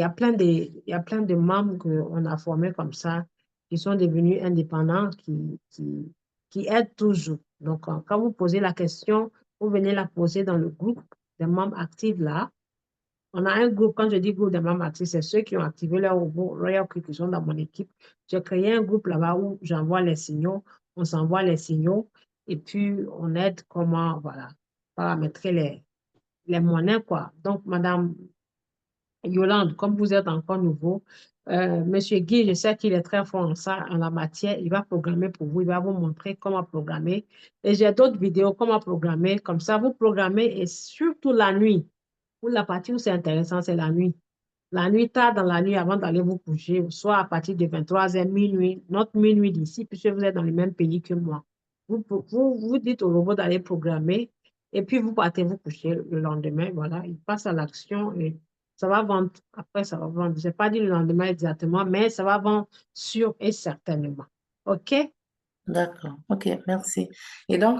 a plein de membres qu'on a formés comme ça, qui sont devenus indépendants, qui aident toujours. Donc, quand vous posez la question, vous venez la poser dans le groupe des membres actifs là. On a un groupe, quand je dis groupe des membres actifs, c'est ceux qui ont activé leur robot Royal Creek qui sont dans mon équipe. J'ai créé un groupe là-bas où j'envoie les signaux, on s'envoie les signaux et puis on aide comment, voilà, paramétrer les monnaies, quoi. Donc, Madame Yolande, comme vous êtes encore nouveau, Monsieur Guy, je sais qu'il est très fort en ça, en la matière. Il va programmer pour vous, il va vous montrer comment programmer. Et j'ai d'autres vidéos, comment programmer. Comme ça, vous programmez et surtout la nuit. Pour la partie où c'est intéressant, c'est la nuit. La nuit, tard dans la nuit, avant d'aller vous coucher, soit à partir de 23h, minuit, notre minuit d'ici, puisque vous êtes dans le même pays que moi. Vous dites au robot d'aller programmer et puis vous partez vous coucher le lendemain, voilà, il passe à l'action et ça va vendre, après ça va vendre. Je n'ai pas dit le lendemain exactement, mais ça va vendre sûr et certainement. OK?
D'accord. OK, merci. Et donc,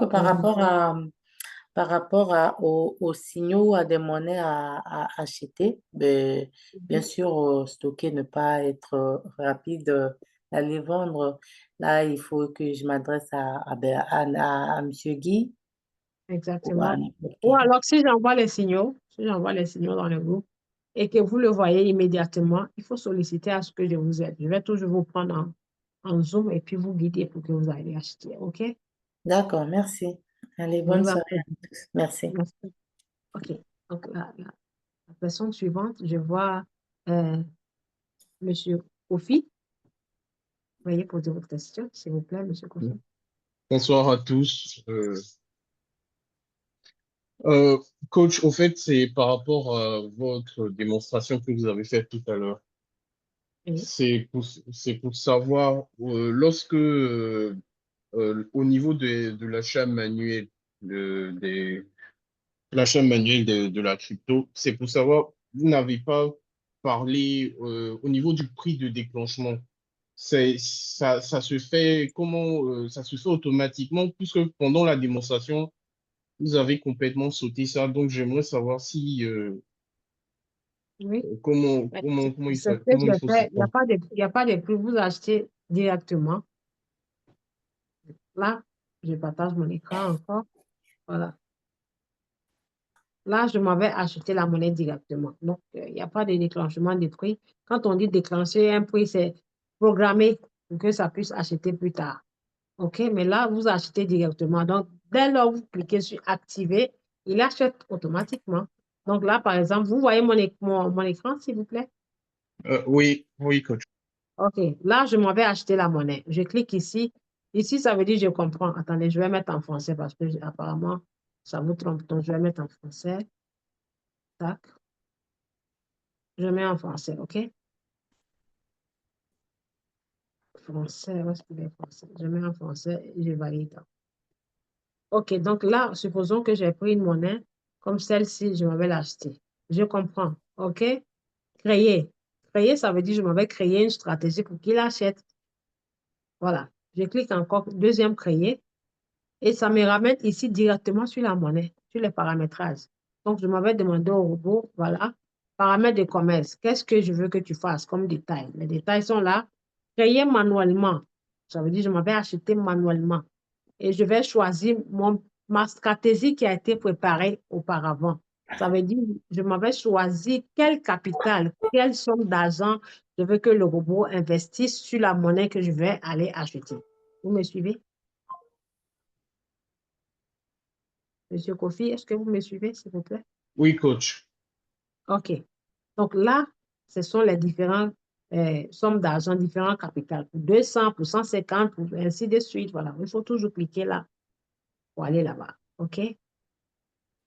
aux signaux, à des monnaies à acheter, ben, bien sûr, stocker, ne pas être rapide, aller vendre. Là, il faut que je m'adresse à Monsieur Guy ou à
Exactement.
n'importe
Ou
qui.
alors, si j'envoie les signaux dans le groupe et que vous le voyez immédiatement, il faut solliciter à ce que je vous aide. Je vais toujours vous prendre en Zoom et puis vous guider pour que vous ayez acheter. OK?
D'accord, merci. Allez,
Je
bonne
vous en
soirée
prie.
à tous. Merci.
Merci. OK. Donc, la personne suivante, je vois euh, Monsieur Kofi. Veuillez poser votre question, s'il vous plaît, Monsieur Kofi.
Bonsoir à tous. Coach, au fait, c'est par rapport à votre démonstration que vous avez faite tout à l'heure.
Oui.
C'est pour savoir, au niveau de l'achat manuel, l'achat manuel de la crypto, c'est pour savoir, vous n'avez pas parlé au niveau du prix de déclenchement. Ça se fait comment, ça se fait automatiquement puisque pendant la démonstration, vous avez complètement sauté ça. Donc, j'aimerais savoir si,
Oui. Mais c'est ce que
comment
je
il faut s'y
fais.
prendre.
Il y a pas de prix. Vous achetez directement. Là, je partage mon écran encore. Voilà. Là, je m'avais acheté la monnaie directement. Donc, il n'y a pas de déclenchement de prix. Quand on dit déclencher un prix, c'est programmé pour que ça puisse acheter plus tard. OK? Mais là, vous achetez directement. Donc, dès lors que vous cliquez sur activer, il achète automatiquement. Donc là, par exemple, vous voyez mon écran, s'il vous plaît?
Oui, oui, coach.
OK. Là, je m'avais acheté la monnaie. Je clique ici. Ici, ça veut dire je comprends. Attendez, je vais mettre en français parce que apparemment, ça vous trompe. Donc, je vais mettre en français. Tac. Je mets en français, OK? Français, où est-ce qu'il est français? Je mets en français et je valide. OK, donc là, supposons que j'ai pris une monnaie comme celle-ci, je m'avais l'acheter. Je comprends, OK? Créer. Créer, ça veut dire je m'avais créé une stratégie pour qu'il achète. Voilà. Je clique encore, deuxième créer, et ça me ramène ici directement sur la monnaie, sur les paramétrages. Donc, je m'avais demandé au robot, voilà, paramètres de commerce. Qu'est-ce que je veux que tu fasses comme détail? Les détails sont là. Créer manuellement. Ça veut dire je m'avais acheté manuellement. Et je vais choisir ma stratégie qui a été préparée auparavant. Ça veut dire je m'avais choisi quel capital, quelle somme d'argent je veux que le robot investisse sur la monnaie que je vais aller acheter. Vous me suivez? Monsieur Kofi, est-ce que vous me suivez, s'il vous plaît?
Oui, coach.
OK. Donc là, ce sont les différentes sommes d'argent, différents capitaux. Pour 200, pour 150, pour ainsi de suite. Voilà. Il faut toujours cliquer là pour aller là-bas. OK?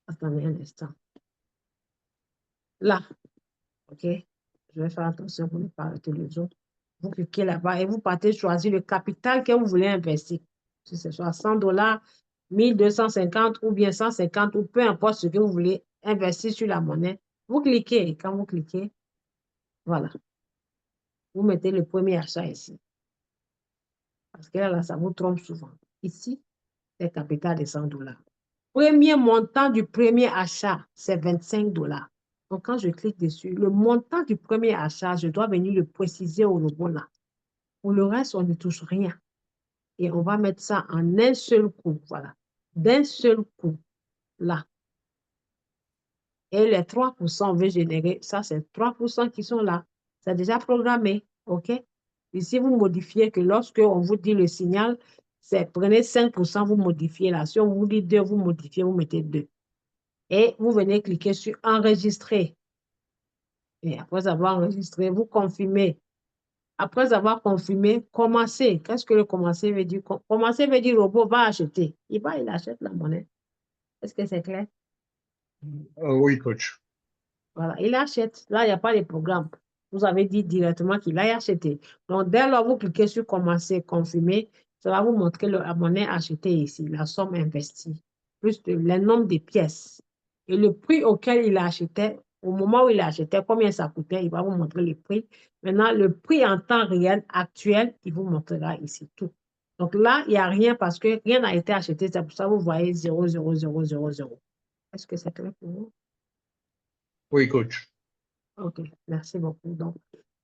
Attendez un instant. Là. OK? Je vais faire attention pour ne pas arrêter les autres. Vous cliquez là-bas et vous partez choisir le capital que vous voulez investir. Si c'est soit 100 $, 1250 ou bien 150 ou peu importe ce que vous voulez investir sur la monnaie. Vous cliquez et quand vous cliquez, voilà. Vous mettez le premier achat ici. Parce que là, ça vous trompe souvent. Ici, c'est capital de 100 $. Premier montant du premier achat, c'est 25 $. Donc, quand je clique dessus, le montant du premier achat, je dois venir le préciser au robot là. Pour le reste, on ne touche rien. Et on va mettre ça en un seul coup. Voilà. D'un seul coup, là. Et les 3%, on veut générer, ça, c'est 3% qui sont là. C'est déjà programmé. OK? Ici, vous modifiez que lorsque on vous dit le signal, c'est prenez 5%, vous modifiez là. Si on vous dit 2, vous modifiez, vous mettez 2. Et vous venez cliquer sur enregistrer. Et après avoir enregistré, vous confirmez. Après avoir confirmé, commencer. Qu'est-ce que le commencer veut dire? Commencer veut dire le robot va acheter. Il achète la monnaie. Est-ce que c'est clair?
Oui, coach.
Voilà, il achète. Là, il n'y a pas de programme. Vous avez dit directement qu'il a acheté. Donc, dès lors, vous cliquez sur commencer, confirmer. Ça va vous montrer la monnaie achetée ici, la somme investie. plus le nombre de pièces. Et le prix auquel il achetait, au moment où il achetait, combien ça coûtait, il va vous montrer le prix. Maintenant, le prix en temps réel actuel, il vous montrera ici tout. Donc là, il n'y a rien parce que rien n'a été acheté. C'est pour ça que vous voyez 0,0000. Est-ce que c'est clair pour vous?
Oui, coach.
OK, merci beaucoup. Donc,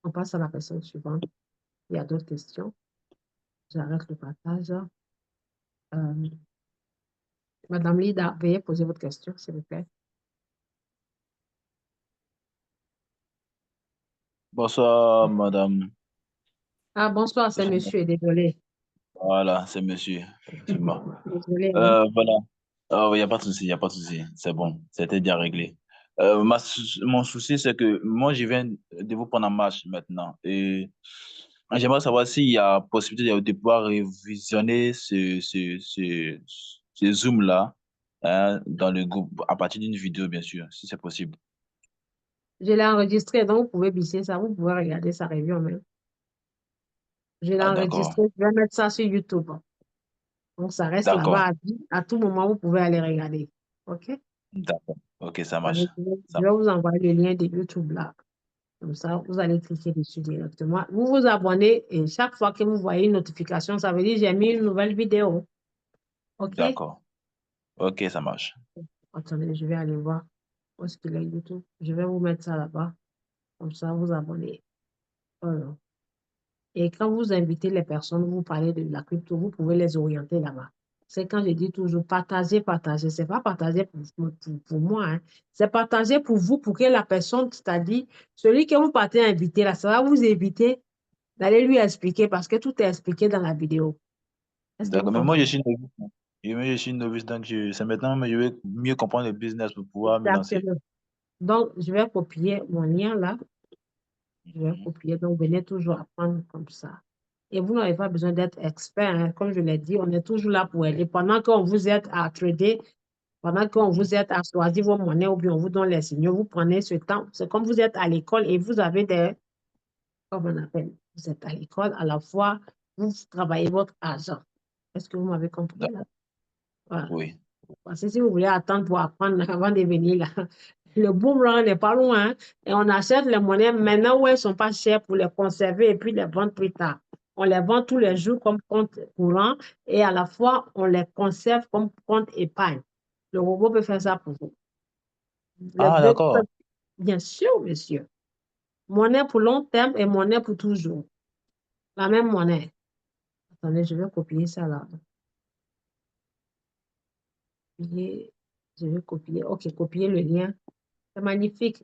on passe à la personne suivante. Il y a d'autres questions. J'arrête le partage. Madame Lida, veuillez poser votre question, s'il vous plaît.
Bonsoir, madame.
Ah, bonsoir, c'est monsieur, désolé.
Voilà, c'est monsieur. Effectivement.
Désolé, hein.
Voilà. Il n'y a pas de souci, il n'y a pas de souci. C'est bon, c'était bien réglé. Mon souci, c'est que moi, je viens de vous prendre en marche maintenant. Et j'aimerais savoir s'il y a possibilité de pouvoir révisionner ce Zoom-là, hein, dans le groupe, à partir d'une vidéo, bien sûr, si c'est possible.
Je l'ai enregistré, donc vous pouvez bisser ça, vous pouvez regarder sa review même. Je l'ai
Ah, d'accord.
enregistré, je vais mettre ça sur YouTube. Donc, ça reste
D'accord.
là-bas à tout moment, vous pouvez aller regarder. OK?
D'accord. Ok, ça marche.
Allez, je vais
Ça
je vais vous envoyer le lien de YouTube là. Comme ça, vous allez cliquer dessus directement. Vous vous abonnez et chaque fois que vous voyez une notification, ça veut dire que j'ai mis une nouvelle vidéo. OK?
D'accord. Ok, ça marche.
Attendez, je vais aller voir où est-ce qu'il est YouTube. Je vais vous mettre ça là-bas. Comme ça, vous abonnez. Voilà. Et quand vous invitez les personnes, vous parlez de la crypto, vous pouvez les orienter là-bas. C'est quand je dis toujours partager, partager. Ce n'est pas partager pour moi, hein. C'est partager pour vous, pour que la personne, c'est-à-dire celui que vous partez inviter là, ça va vous éviter d'aller lui expliquer parce que tout est expliqué dans la vidéo. Est-ce que vous
D'accord. Mais moi, je
comprenez?
suis novice, hein. Je suis novice, donc c'est maintenant que je vais mieux comprendre le business pour pouvoir me lancer.
Exactement. Donc, je vais copier mon lien là. Je vais
Mhm.
copier. Donc, venez toujours apprendre comme ça. Et vous n'avez pas besoin d'être expert, hein. Comme je l'ai dit, on est toujours là pour aider. Pendant qu'on vous aide à trader, pendant qu'on
Mhm.
vous aide à choisir vos monnaies ou bien on vous donne les signaux, vous prenez ce temps. C'est comme vous êtes à l'école et vous avez comment on appelle, vous êtes à l'école, à la fois, vous travaillez votre argent. Est-ce que vous m'avez compris là?
D'accord.
Voilà.
Oui.
Parce que si vous voulez attendre pour apprendre avant de venir là, le boomerang n'est pas loin, hein. Et on achète les monnaies maintenant où elles ne sont pas chères pour les conserver et puis les vendre plus tard. On les vend tous les jours comme compte courant et à la fois on les conserve comme compte épargne. Le robot peut faire ça pour vous. Les
Ah,
deux,
d'accord.
bien sûr, monsieur. Monnaie pour long terme et monnaie pour toujours. La même monnaie. Attendez, je vais copier ça là. Copier, je vais copier. OK, copier le lien. C'est magnifique.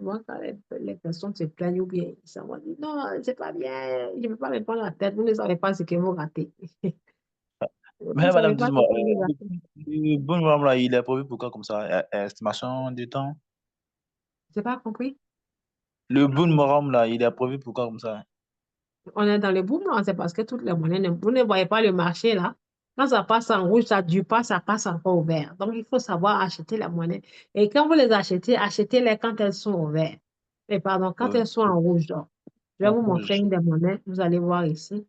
Moi, quand les personnes se plaignent ou bien ça va dire non, c'est pas bien, je ne peux pas me prendre la tête, vous ne savez pas ce que vous ratez. Vous ne
Mais
savez
madame,
pas ce
dis-moi,
que vous ratez.
le bon moment là, il est prévu pour quand comme ça? Estimation du temps?
Je n'ai pas compris.
Le bon moment là, il est prévu pour quand comme ça?
On est dans le boom, non, c'est parce que toutes les monnaies, vous ne voyez pas le marché là. Quand ça passe en rouge, ça ne dure pas, ça passe encore au vert. Donc, il faut savoir acheter la monnaie. Et quand vous les achetez, achetez-les quand elles sont au vert. Mais pardon, quand
Oui.
elles sont en rouge. Donc, je vais
En
vous montrer
rouge.
une des monnaies. Vous allez voir ici. Je ne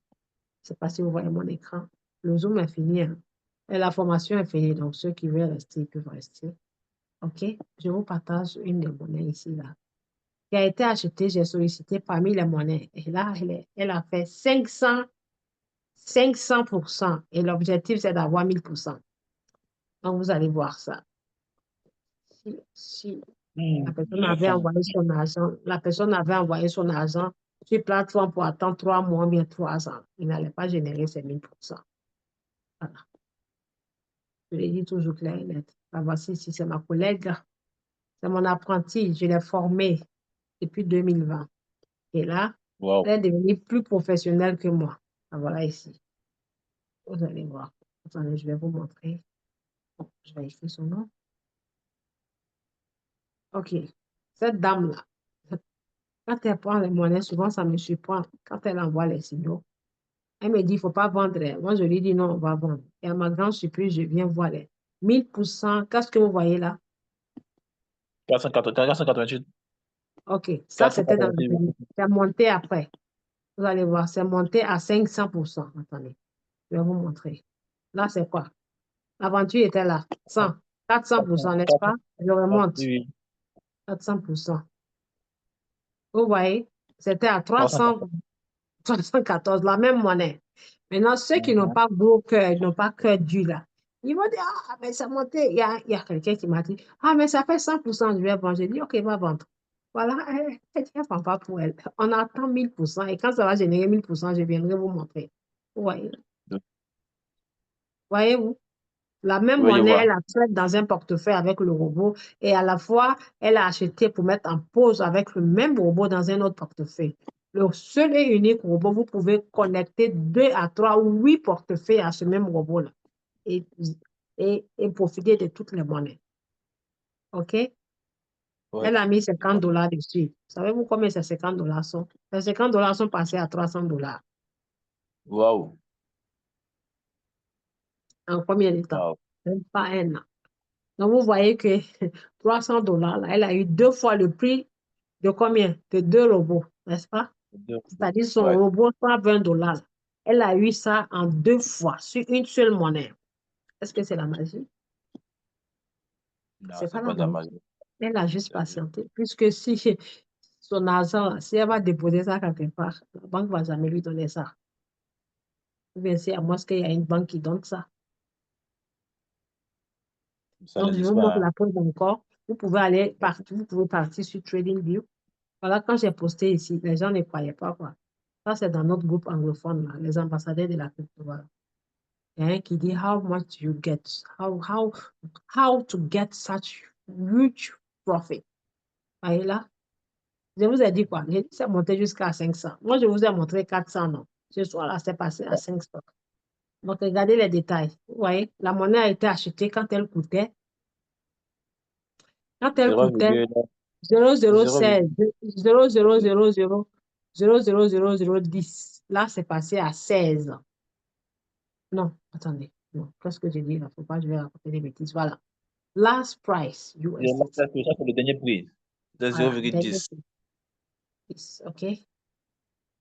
sais pas si vous voyez mon écran. Le zoom est fini, hein. Et la formation est finie. Donc, ceux qui veulent rester, ils peuvent rester. OK? Je vous partage une des monnaies ici, là, qui a été achetée, j'ai sollicité parmi les monnaies. Et là, elle a fait 500%. Et l'objectif, c'est d'avoir 1000%. Donc, vous allez voir ça. Si la personne
Je
avait
comprends.
envoyé son argent, la personne avait envoyé son argent sur plateforme pour attendre 3 mois, bien 3 ans. Il n'allait pas générer ces 1000%. Voilà. Je l'ai dit toujours clair et net. La voici ici, c'est ma collègue. C'est mon apprenti. Je l'ai formé depuis 2020. Et là,
Wow.
elle est devenue plus professionnelle que moi. Ah, voilà ici. Vous allez voir. Attendez, je vais vous montrer. Bon, je vais écrire son nom. OK. Cette dame-là, quand elle prend les monnaies, souvent ça me surprend. Quand elle envoie les signaux, elle me dit, il ne faut pas vendre. Moi, je lui dis, non, on va vendre. Et à ma grande surprise, je viens voir les 1000%. Qu'est-ce que vous voyez là?
488.
OK. Ça, c'était dans la
488.
télé. C'est monté après. Vous allez voir, c'est monté à 500%. Attendez, je vais vous montrer. Là, c'est quoi? L'aventure était là. 100, 400%, n'est-ce pas? Je remonte.
Oui,
400%. Vous voyez, c'était à 314, la même monnaie. Maintenant, ceux qui n'ont pas gros cœur, ils n'ont pas cœur dur là, ils vont dire, ah, mais ça montait. Il y a quelqu'un qui m'a dit, ah, mais ça fait 100%, je vais vendre. J'ai dit, ok, va vendre. Voilà, elle ne prend pas pour elle. On attend 1000%, et quand ça va générer 1000%, je viendrai vous montrer. Vous voyez, voyez-vous? La même
oui, je
monnaie, elle
vois.
a fait dans un portefeuille avec le robot, et à la fois, elle a acheté pour mettre en pause avec le même robot dans un autre portefeuille. Le seul et unique robot, vous pouvez connecter 2 à 3 ou 8 portefeuilles à ce même robot-là et, et profiter de toutes les monnaies. OK?
Oui.
Elle a mis $50 dessus. Savez-vous combien ces $50 sont? Ces $50 sont passés à $300.
Waouh.
En combien de temps?
Waouh.
Même pas un an. Donc, vous voyez que $300, là, elle a eu 2 fois le prix de combien? De 2 robots, n'est-ce pas? C'est-à-dire son
Ouais.
robot, $120. Elle a eu ça en 2 fois sur une seule monnaie. Est-ce que c'est la magie?
Non,
C'est
c'est
pas
pas
la
de la
magie.
magie.
Elle a juste patienté. Puisque si son argent, si elle va déposer ça quelque part, la banque ne va jamais lui donner ça. Ou bien c'est à moins qu'il y a une banque qui donne ça.
Ça
Donc, je
n'existe
vous
pas,
montre
hein.
la preuve encore. Vous pouvez aller partout, vous pouvez partir sur TradingView. Voilà, quand j'ai posté ici, les gens ne croyaient pas, quoi. Ça, c'est dans notre groupe anglophone, là, les ambassadeurs de la crypto. Voilà. Il y a un qui dit, how much you get, how to get such huge profit. Voyez là? Je vous ai dit quoi? J'ai dit, c'est monté jusqu'à 500. Moi, je vous ai montré 400, non. Ce soir-là, c'est passé à 500. Donc, regardez les détails. Vous voyez, la monnaie a été achetée quand elle coûtait 0016, 0000, 00010. Là, c'est passé à 16. Non, attendez. Non, qu'est-ce que j'ai dit là? Faut pas, je vais raconter des bêtises. Voilà. Last price, USDT.
Ça, c'est le dernier prix. C'est
Voilà, dernier
0,10.
prix. OK?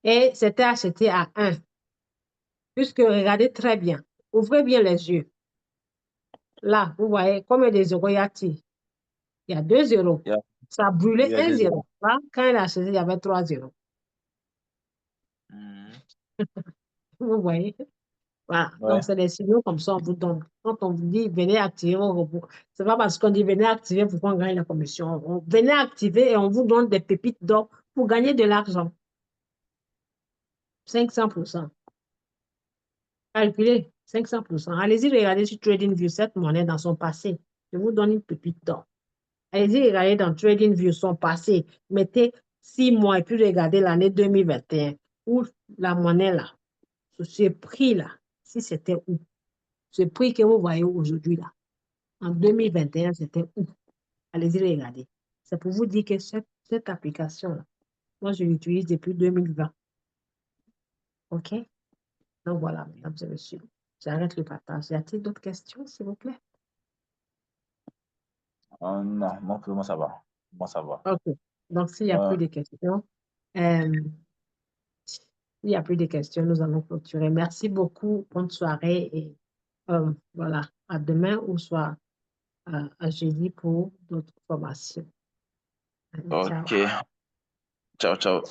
Et c'était acheté à 1. Puisque regardez très bien. Ouvrez bien les yeux. Là, vous voyez combien de zéros y a-t-il? Il y a 2 zéros.
Il y a,
Ça a
il
brûlé
y a
1
des
zéro. Là, quand il a acheté, il y avait 3 zéros.
Mhm.
Vous voyez? Voilà.
Ouais.
Donc, c'est des signaux comme ça, on vous donne. Quand on vous dit, venez activer vos robots, ce n'est pas parce qu'on dit, venez activer pour qu'on gagne la commission. Venez activer et on vous donne des pépites d'or pour gagner de l'argent. 500%. Calculez, 500%. Allez-y, regardez sur TradingView cette monnaie dans son passé. Je vous donne une pépite d'or. Allez-y, regardez dans TradingView son passé. Mettez 6 mois et puis regardez l'année 2021 où la monnaie là, ce prix-là, si c'était où? Ce prix que vous voyez aujourd'hui là, en 2021, c'était où? Allez-y, regardez. C'est pour vous dire que cette application-là, moi, je l'utilise depuis 2020. OK? Donc voilà, mesdames et messieurs, j'arrête le partage. Y a-t-il d'autres questions, s'il vous plaît?
Non, moi, ça va. Moi, ça va.
OK. Donc, s'il n'y a plus de questions, nous allons clôturer. Merci beaucoup. Bonne soirée et voilà, à demain ou soit à jeudi pour d'autres formations. Allez, ciao.
OK. Ciao, ciao.